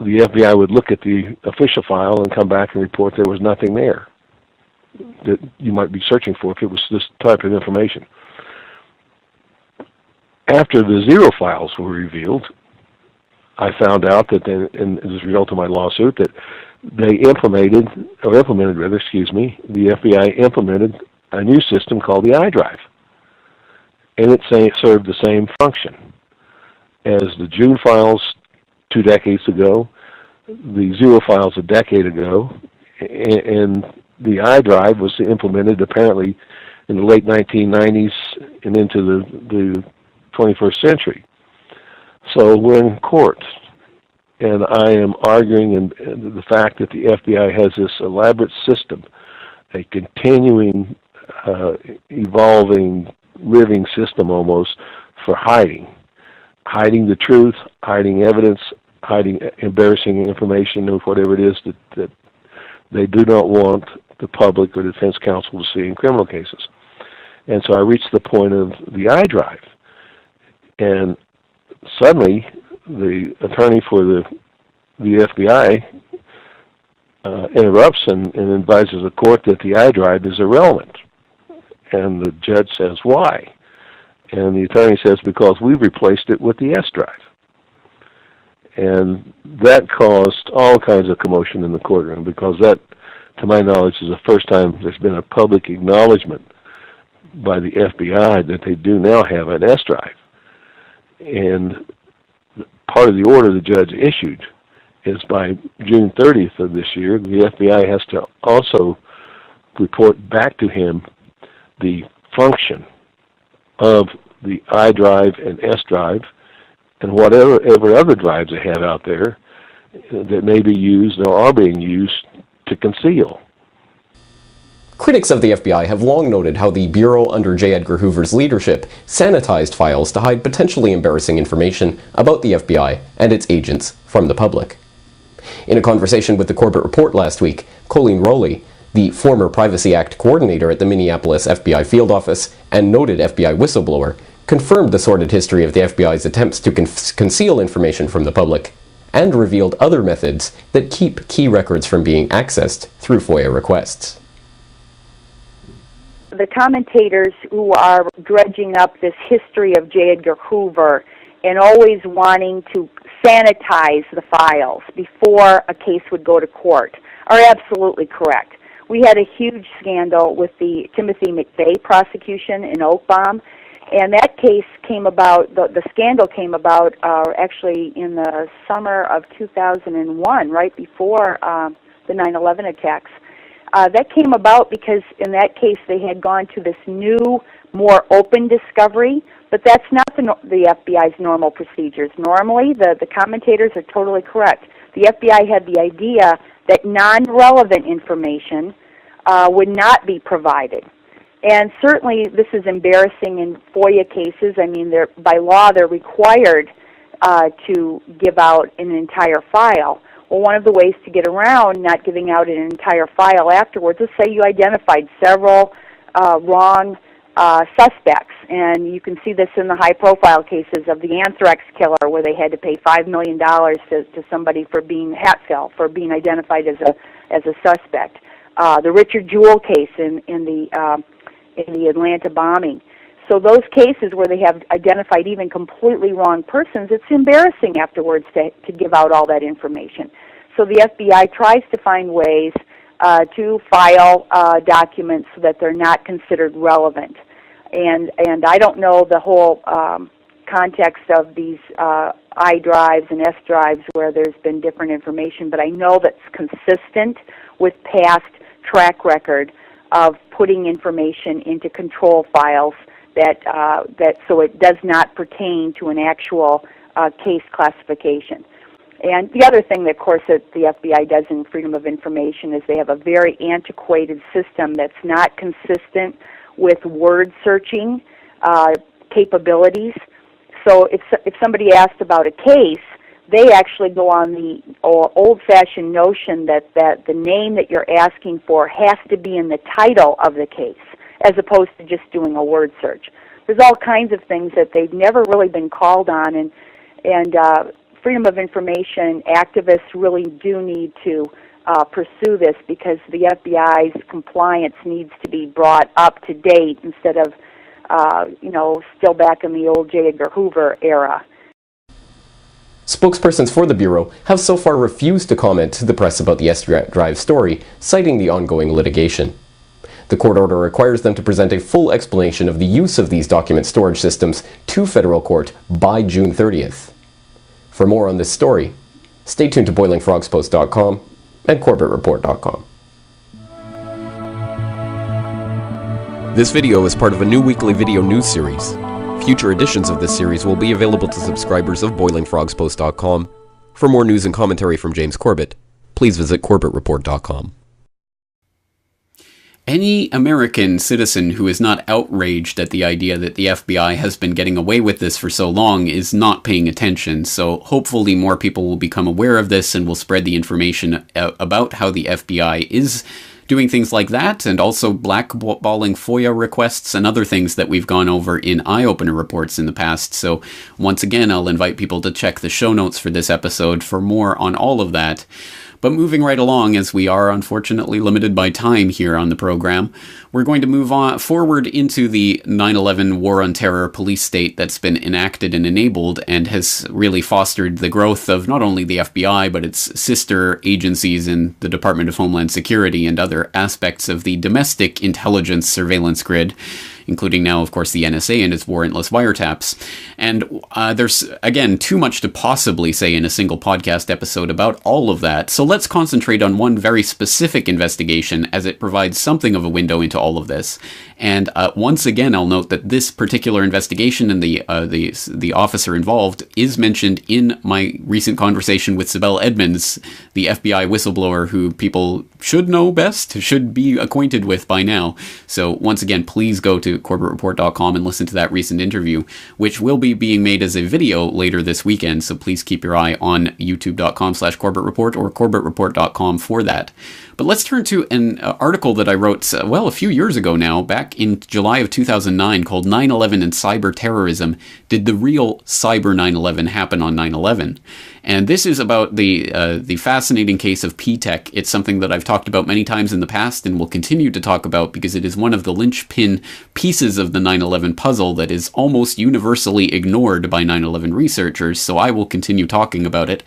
FBI would look at the official file and come back and report there was nothing there that you might be searching for if it was this type of information. After the Zero files were revealed, I found out that, and as a result of my lawsuit, that they implemented, the FBI implemented a new system called the iDrive. And it served the same function as the June files 2 decades ago, the Zero files a decade ago, and the iDrive was implemented apparently in the late 1990s and into the 21st century. So we're in court, and I am arguing and the fact that the FBI has this elaborate system, a continuing, evolving, living system almost for hiding the truth, hiding evidence, hiding embarrassing information or whatever it is that they do not want the public or defense counsel to see in criminal cases. And so I reached the point of the iDrive, and suddenly the attorney for the FBI interrupts and advises the court that the iDrive is irrelevant. And the judge says, why? And the attorney says, because we've replaced it with the S drive. And that caused all kinds of commotion in the courtroom, because that, to my knowledge, is the first time there's been a public acknowledgement by the FBI that they do now have an S drive. And part of the order the judge issued is by June 30th of this year, the FBI has to also report back to him the function of the iDrive and S drive and whatever other drives they have out there that may be used or are being used to conceal. Critics of the FBI have long noted how the Bureau under J. Edgar Hoover's leadership sanitized files to hide potentially embarrassing information about the FBI and its agents from the public. In a conversation with the Corbett Report last week, Colleen Rowley, the former Privacy Act coordinator at the Minneapolis FBI field office and noted FBI whistleblower, confirmed the sordid history of the FBI's attempts to conceal information from the public and revealed other methods that keep key records from being accessed through FOIA requests. The commentators who are dredging up this history of J. Edgar Hoover and always wanting to sanitize the files before a case would go to court are absolutely correct. We had a huge scandal with the Timothy McVeigh prosecution in Oakbaum, and that case came about, the scandal came about actually in the summer of 2001, right before the 9/11 attacks. That came about because in that case they had gone to this new, more open discovery, but that's not the FBI's normal procedures. Normally, the commentators are totally correct. The FBI had the idea that non-relevant information would not be provided. And certainly this is embarrassing in FOIA cases. I mean, by law they're required to give out an entire file. Well, one of the ways to get around not giving out an entire file afterwards is say you identified several wrong suspects. And you can see this in the high-profile cases of the anthrax killer, where they had to pay $5 million to somebody for being Hatfield, for being identified as a suspect. The Richard Jewell case in the Atlanta bombing. So those cases where they have identified even completely wrong persons, it's embarrassing afterwards to give out all that information. So the FBI tries to find ways to file documents so that they're not considered relevant. And I don't know the whole context of these I drives and S drives where there's been different information, but I know that's consistent with past track record of putting information into control files that so it does not pertain to an actual case classification. And the other thing, that, of course, that the FBI does in Freedom of Information is they have a very antiquated system that's not consistent with word searching capabilities. So if somebody asked about a case, they actually go on the old-fashioned notion that the name that you're asking for has to be in the title of the case, as opposed to just doing a word search. There's all kinds of things that they've never really been called on, and Freedom of Information activists really do need to pursue this, because the FBI's compliance needs to be brought up to date instead of, still back in the old J. Edgar Hoover era. Spokespersons for the Bureau have so far refused to comment to the press about the S-Drive story, citing the ongoing litigation. The court order requires them to present a full explanation of the use of these document storage systems to federal court by June 30th. For more on this story, stay tuned to BoilingFrogsPost.com and corbettreport.com. This video is part of a new weekly video news series. Future editions of this series will be available to subscribers of BoilingFrogsPost.com. For more news and commentary from James Corbett, please visit corbettreport.com. Any American citizen who is not outraged at the idea that the FBI has been getting away with this for so long is not paying attention, so hopefully more people will become aware of this and will spread the information about how the FBI is doing things like that, and also blackballing FOIA requests and other things that we've gone over in eye-opener reports in the past. So once again, I'll invite people to check the show notes for this episode for more on all of that. But moving right along, as we are unfortunately limited by time here on the program, we're going to move on forward into the 9/11 War on Terror police state that's been enacted and enabled and has really fostered the growth of not only the FBI, but its sister agencies in the Department of Homeland Security and other aspects of the domestic intelligence surveillance grid, including now, of course, the NSA and its warrantless wiretaps. And there's, again, too much to possibly say in a single podcast episode about all of that, so let's concentrate on one very specific investigation, as it provides something of a window into all of this. And once again, I'll note that this particular investigation and the officer involved is mentioned in my recent conversation with Sibel Edmonds, the FBI whistleblower who people should know best, should be acquainted with by now. So once again, please go to corbettreport.com and listen to that recent interview, which will be being made as a video later this weekend, so please keep your eye on youtube.com/corbettreport or corbettreport.com for that. But let's turn to an article that I wrote, a few years ago now, back in July of 2009, called 9/11 and Cyber Terrorism. Did the real cyber 9/11 happen on 9/11? And this is about the fascinating case of P-TECH. It's something that I've talked about many times in the past and will continue to talk about, because it is one of the linchpin pieces of the 9/11 puzzle that is almost universally ignored by 9/11 researchers, so I will continue talking about it.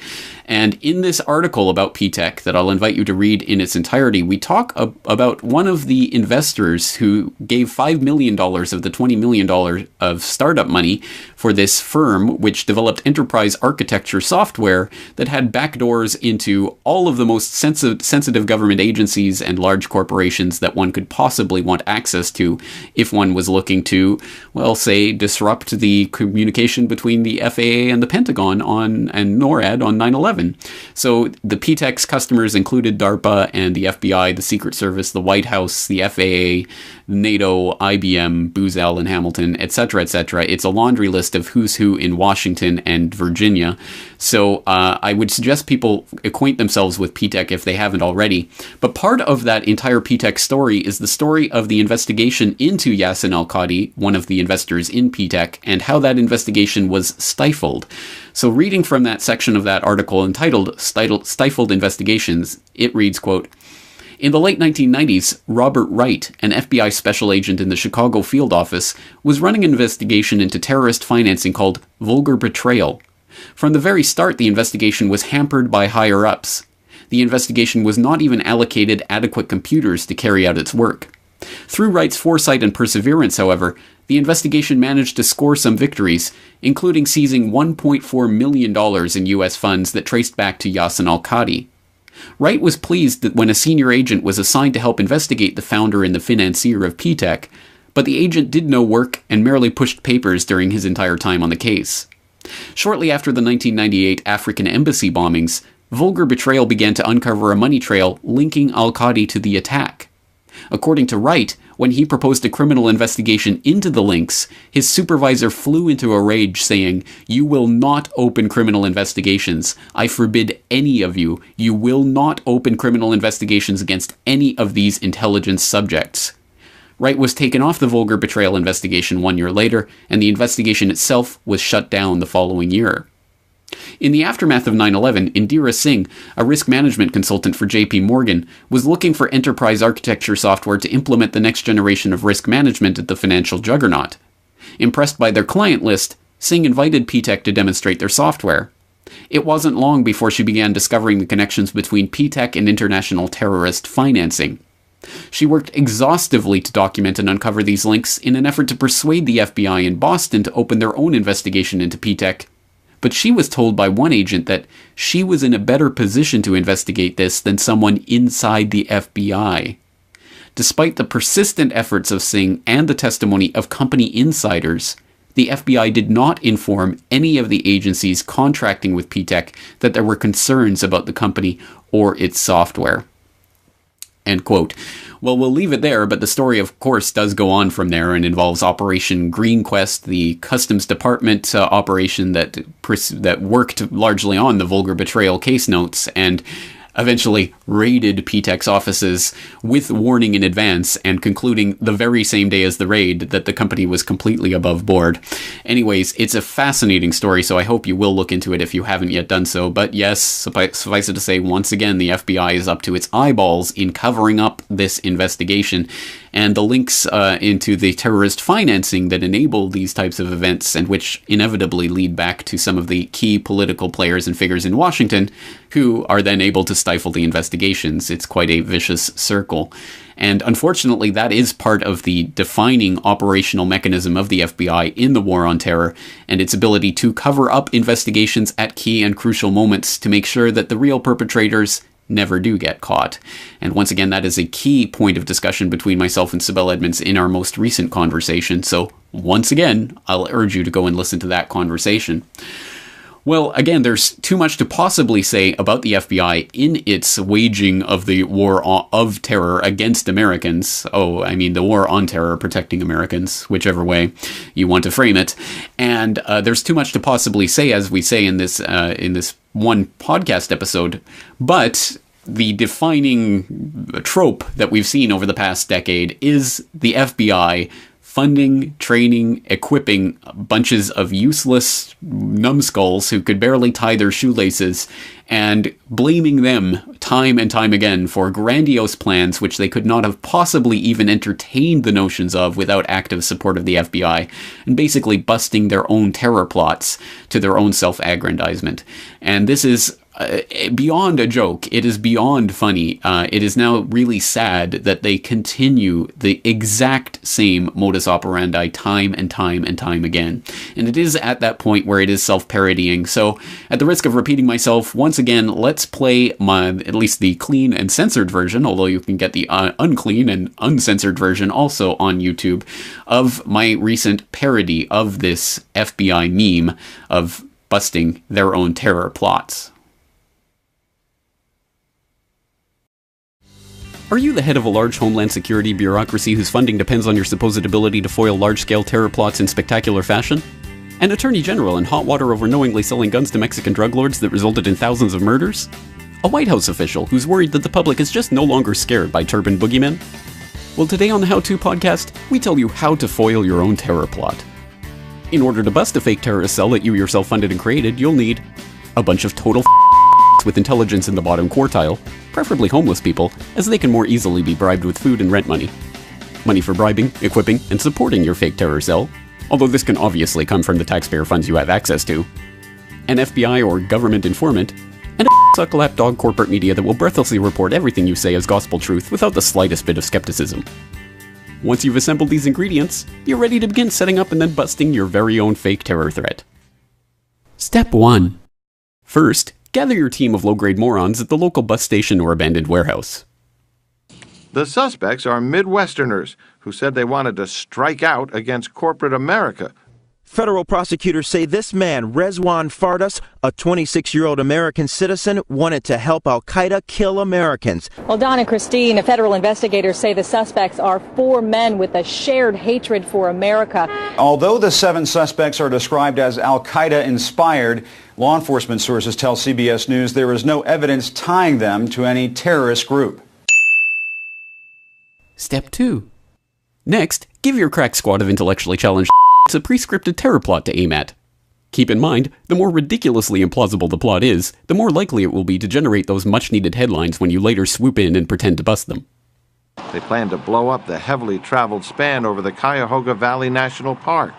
And in this article about P-TECH that I'll invite you to read in its entirety, we talk about one of the investors who gave $5 million of the $20 million of startup money for this firm, which developed enterprise architecture software that had backdoors into all of the most sensitive government agencies and large corporations that one could possibly want access to if one was looking to, well, say, disrupt the communication between the FAA and the Pentagon and NORAD on 9/11. So the PTEC's customers included DARPA and the FBI, the Secret Service, the White House, the FAA, NATO, IBM, Booz Allen Hamilton, etc., etc. It's a laundry list of who's who in Washington and Virginia. So I would suggest people acquaint themselves with PTEC if they haven't already. But part of that entire PTEC story is the story of the investigation into Yassin al-Qadi, one of the investors in PTEC, and how that investigation was stifled. So reading from that section of that article entitled Stifled Investigations, it reads, quote, "In the late 1990s, Robert Wright, an FBI special agent in the Chicago field office, was running an investigation into terrorist financing called Vulgar Betrayal. From the very start, the investigation was hampered by higher-ups. The investigation was not even allocated adequate computers to carry out its work. Through Wright's foresight and perseverance, however, the investigation managed to score some victories, including seizing $1.4 million in U.S. funds that traced back to Yassin al-Qadi. Wright was pleased that when a senior agent was assigned to help investigate the founder and the financier of PTEC, but the agent did no work and merely pushed papers during his entire time on the case. Shortly after the 1998 African embassy bombings, Vulgar Betrayal began to uncover a money trail linking al-Qadi to the attack. According to Wright, when he proposed a criminal investigation into the links, his supervisor flew into a rage, saying, 'You will not open criminal investigations. I forbid any of you. You will not open criminal investigations against any of these intelligence subjects.' Wright was taken off the Vulgar Betrayal investigation 1 year later, and the investigation itself was shut down the following year. In the aftermath of 9/11, Indira Singh, a risk management consultant for JP Morgan, was looking for enterprise architecture software to implement the next generation of risk management at the financial juggernaut. Impressed by their client list, Singh invited PTEC to demonstrate their software. It wasn't long before she began discovering the connections between PTEC and international terrorist financing. She worked exhaustively to document and uncover these links in an effort to persuade the FBI in Boston to open their own investigation into PTEC. But she was told by one agent that she was in a better position to investigate this than someone inside the FBI. Despite the persistent efforts of Singh and the testimony of company insiders, the FBI did not inform any of the agencies contracting with PTEC that there were concerns about the company or its software." End quote. Well, we'll leave it there, but the story, of course, does go on from there and involves Operation Green Quest, the Customs Department operation that worked largely on the Vulgar Betrayal case notes and eventually raided PTEC's offices with warning in advance and concluding the very same day as the raid that the company was completely above board. Anyways, it's a fascinating story, so I hope you will look into it if you haven't yet done so. But yes, suffice it to say, once again, the FBI is up to its eyeballs in covering up this investigation. And the links into the terrorist financing that enable these types of events and which inevitably lead back to some of the key political players and figures in Washington who are then able to stifle the investigations. It's quite a vicious circle. And unfortunately, that is part of the defining operational mechanism of the FBI in the war on terror and its ability to cover up investigations at key and crucial moments to make sure that the real perpetrators never do get caught. And once again, that is a key point of discussion between myself and Sibel Edmonds in our most recent conversation. So once again, I'll urge you to go and listen to that conversation. Well, again, there's too much to possibly say about the FBI in its waging of the war of terror against Americans. Oh, I mean, the war on terror, protecting Americans, whichever way you want to frame it. And there's too much to possibly say, as we say in this one podcast episode. But the defining trope that we've seen over the past decade is the FBI funding, training, equipping bunches of useless numbskulls who could barely tie their shoelaces and blaming them time and time again for grandiose plans which they could not have possibly even entertained the notions of without active support of the FBI, and basically busting their own terror plots to their own self-aggrandizement. And this is beyond a joke. It is beyond funny. It is now really sad that they continue the exact same modus operandi time and time and time again. And it is at that point where it is self-parodying. So, at the risk of repeating myself, once again, let's play at least the clean and censored version, although you can get the unclean and uncensored version also on YouTube, of my recent parody of this FBI meme of busting their own terror plots. Are you the head of a large homeland security bureaucracy whose funding depends on your supposed ability to foil large-scale terror plots in spectacular fashion? An attorney general in hot water over knowingly selling guns to Mexican drug lords that resulted in thousands of murders? A White House official who's worried that the public is just no longer scared by turban boogeymen? Well, today on the How To podcast, we tell you how to foil your own terror plot. In order to bust a fake terrorist cell that you yourself funded and created, you'll need a bunch of total with intelligence in the bottom quartile, preferably homeless people, as they can more easily be bribed with food and rent money. Money for bribing, equipping, and supporting your fake terror cell, although this can obviously come from the taxpayer funds you have access to. An FBI or government informant, and a suck lapdog corporate media that will breathlessly report everything you say as gospel truth without the slightest bit of skepticism. Once you've assembled these ingredients, you're ready to begin setting up and then busting your very own fake terror threat. Step 1. First, gather your team of low-grade morons at the local bus station or abandoned warehouse. The suspects are Midwesterners who said they wanted to strike out against corporate America. Federal prosecutors say this man, Rezwan Fardas, a 26-year-old American citizen, wanted to help al-Qaeda kill Americans. Well, Don and Christine, federal investigators say the suspects are 4 men with a shared hatred for America. Although the 7 suspects are described as al-Qaeda inspired, law enforcement sources tell CBS News there is no evidence tying them to any terrorist group. Step 2. Next, give your crack squad of intellectually challenged a pre-scripted terror plot to aim at. Keep in mind, the more ridiculously implausible the plot is, the more likely it will be to generate those much-needed headlines when you later swoop in and pretend to bust them. They plan to blow up the heavily traveled span over the Cuyahoga Valley National Park.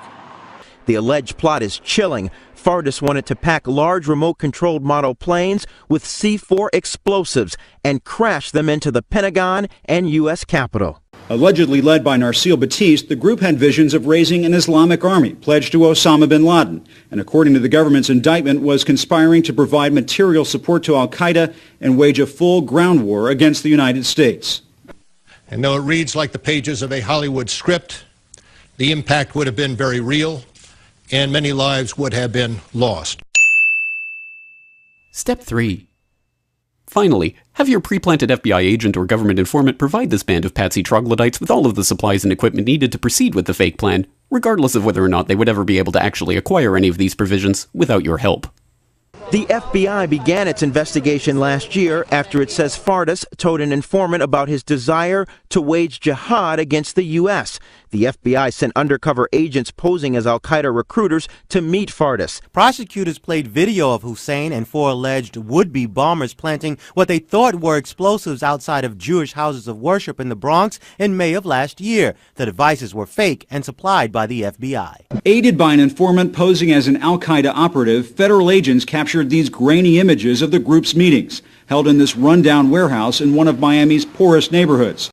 The alleged plot is chilling. Fardas wanted to pack large remote-controlled model planes with C-4 explosives and crash them into the Pentagon and U.S. Capitol. Allegedly led by Narsil Batiste, the group had visions of raising an Islamic army pledged to Osama bin Laden, and according to the government's indictment, was conspiring to provide material support to al-Qaeda and wage a full ground war against the United States. And though it reads like the pages of a Hollywood script, the impact would have been very real, and many lives would have been lost. Step 3. Finally, have your pre-planted FBI agent or government informant provide this band of patsy troglodytes with all of the supplies and equipment needed to proceed with the fake plan, regardless of whether or not they would ever be able to actually acquire any of these provisions without your help. The FBI began its investigation last year after it says Fardas told an informant about his desire to wage jihad against the U.S. The FBI sent undercover agents posing as al-Qaeda recruiters to meet Fardas. Prosecutors played video of Hussein and 4 alleged would-be bombers planting what they thought were explosives outside of Jewish houses of worship in the Bronx in May of last year. The devices were fake and supplied by the FBI. Aided by an informant posing as an al-Qaeda operative, federal agents captured these grainy images of the group's meetings, held in this rundown warehouse in one of Miami's poorest neighborhoods.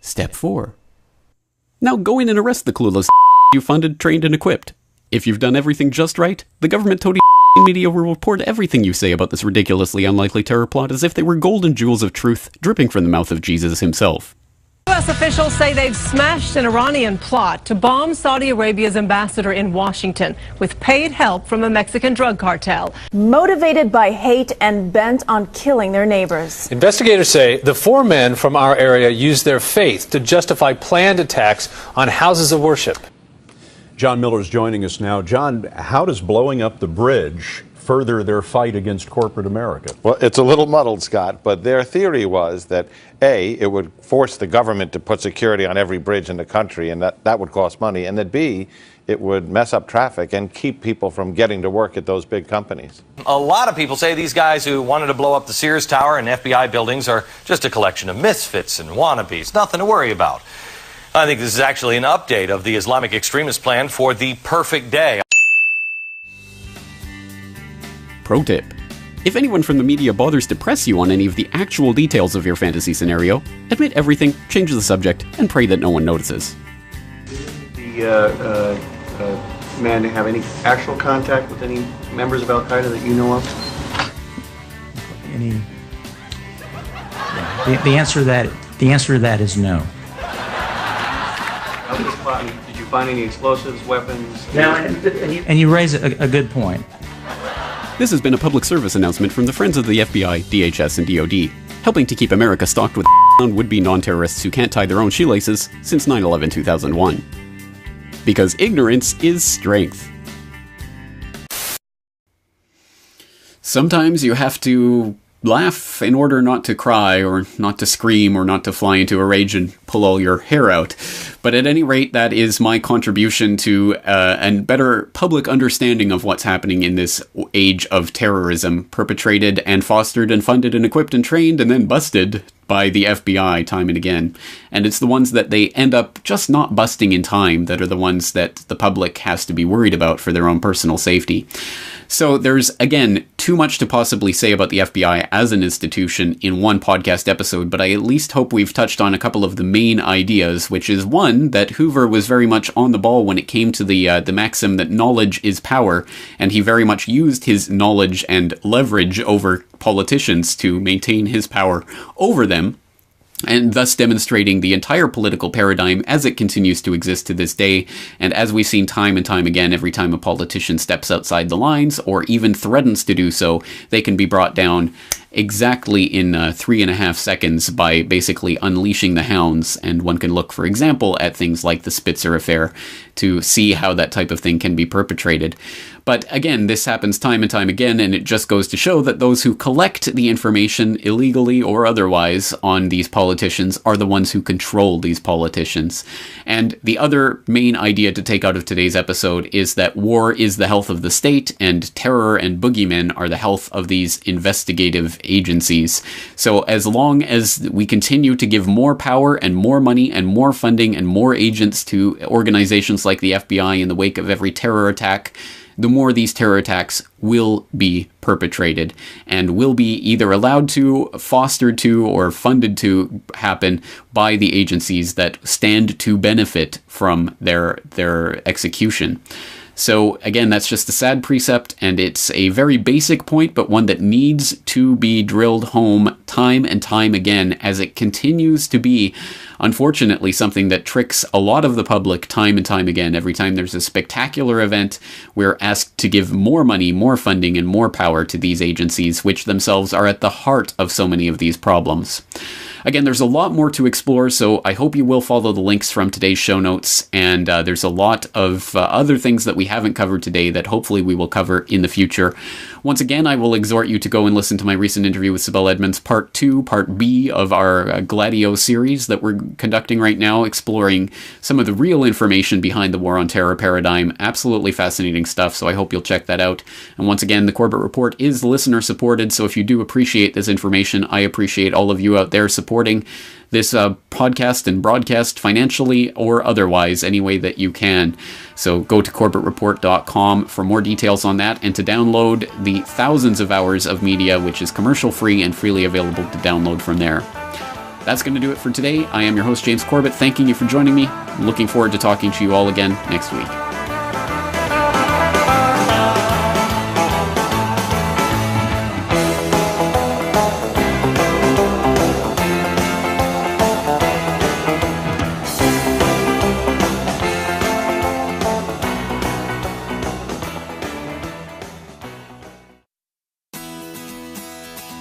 Step 4. Now go in and arrest the clueless you funded, trained, and equipped. If you've done everything just right, the government toady media will report everything you say about this ridiculously unlikely terror plot as if they were golden jewels of truth dripping from the mouth of Jesus himself. U.S. officials say they've smashed an Iranian plot to bomb Saudi Arabia's ambassador in Washington with paid help from a Mexican drug cartel. Motivated by hate and bent on killing their neighbors. Investigators say the 4 men from our area used their faith to justify planned attacks on houses of worship. John Miller is joining us now. John, how does blowing up the bridge further their fight against corporate America? Well, it's a little muddled, Scott, but their theory was that, A, it would force the government to put security on every bridge in the country, and that would cost money, and that, B, it would mess up traffic and keep people from getting to work at those big companies. A lot of people say these guys who wanted to blow up the Sears Tower and FBI buildings are just a collection of misfits and wannabes, nothing to worry about. I think this is actually an update of the Islamic extremist plan for the perfect day. Pro tip: if anyone from the media bothers to press you on any of the actual details of your fantasy scenario, admit everything, change the subject, and pray that no one notices. The man have any actual contact with any members of Al-Qaeda that you know of? The answer to that is no. Did you find any explosives, weapons? And you raise a good point. This has been a public service announcement from the Friends of the FBI, DHS, and DoD, helping to keep America stocked with would-be non-terrorists who can't tie their own shoelaces since 9/11/2001. Because ignorance is strength. Sometimes you have to laugh in order not to cry, or not to scream, or not to fly into a rage and pull all your hair out. But at any rate, that is my contribution to a better public understanding of what's happening in this age of terrorism, perpetrated and fostered and funded and equipped and trained and then busted by the FBI time and again. And it's the ones that they end up just not busting in time that are the ones that the public has to be worried about for their own personal safety. So there's, again, too much to possibly say about the FBI as an institution in one podcast episode, but I at least hope we've touched on a couple of the main ideas, which is one, that Hoover was very much on the ball when it came to the maxim that knowledge is power, and he very much used his knowledge and leverage over politicians to maintain his power over them, and thus demonstrating the entire political paradigm as it continues to exist to this day. And as we've seen time and time again, every time a politician steps outside the lines or even threatens to do so, they can be brought down exactly in 3.5 seconds by basically unleashing the hounds. And one can look, for example, at things like the Spitzer affair to see how that type of thing can be perpetrated. But again, this happens time and time again, and it just goes to show that those who collect the information illegally or otherwise on these politicians are the ones who control these politicians. And the other main idea to take out of today's episode is that war is the health of the state, and terror and boogeymen are the health of these investigative agencies. So as long as we continue to give more power and more money and more funding and more agents to organizations like the FBI in the wake of every terror attack, the more these terror attacks will be perpetrated and will be either allowed to, fostered to, or funded to happen by the agencies that stand to benefit from their execution. So again, that's just a sad precept, and it's a very basic point, but one that needs to be drilled home time and time again, as it continues to be, unfortunately, something that tricks a lot of the public time and time again. Every time there's a spectacular event, we're asked to give more money, more funding, and more power to these agencies, which themselves are at the heart of so many of these problems. Again, there's a lot more to explore, so I hope you will follow the links from today's show notes, and there's a lot of other things that we haven't covered today that hopefully we will cover in the future. Once again, I will exhort you to go and listen to my recent interview with Sibel Edmonds, Part 2, Part B of our Gladio series that we're conducting right now, exploring some of the real information behind the War on Terror paradigm. Absolutely fascinating stuff, so I hope you'll check that out. And once again, the Corbett Report is listener-supported, so if you do appreciate this information, I appreciate all of you out there supporting this podcast and broadcast financially or otherwise, any way that you can. So go to corbettreport.com for more details on that, and to download the thousands of hours of media, which is commercial-free and freely available to download from there. That's going to do it for today. I am your host, James Corbett, thanking you for joining me. I'm looking forward to talking to you all again next week.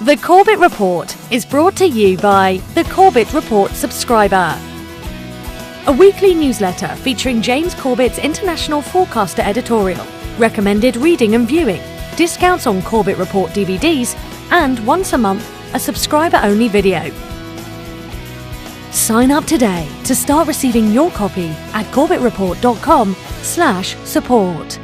The Corbett Report is brought to you by the Corbett Report subscriber, a weekly newsletter featuring James Corbett's International Forecaster editorial, recommended reading and viewing, discounts on Corbett Report DVDs, and once a month, a subscriber-only video. Sign up today to start receiving your copy at corbettreport.com/support.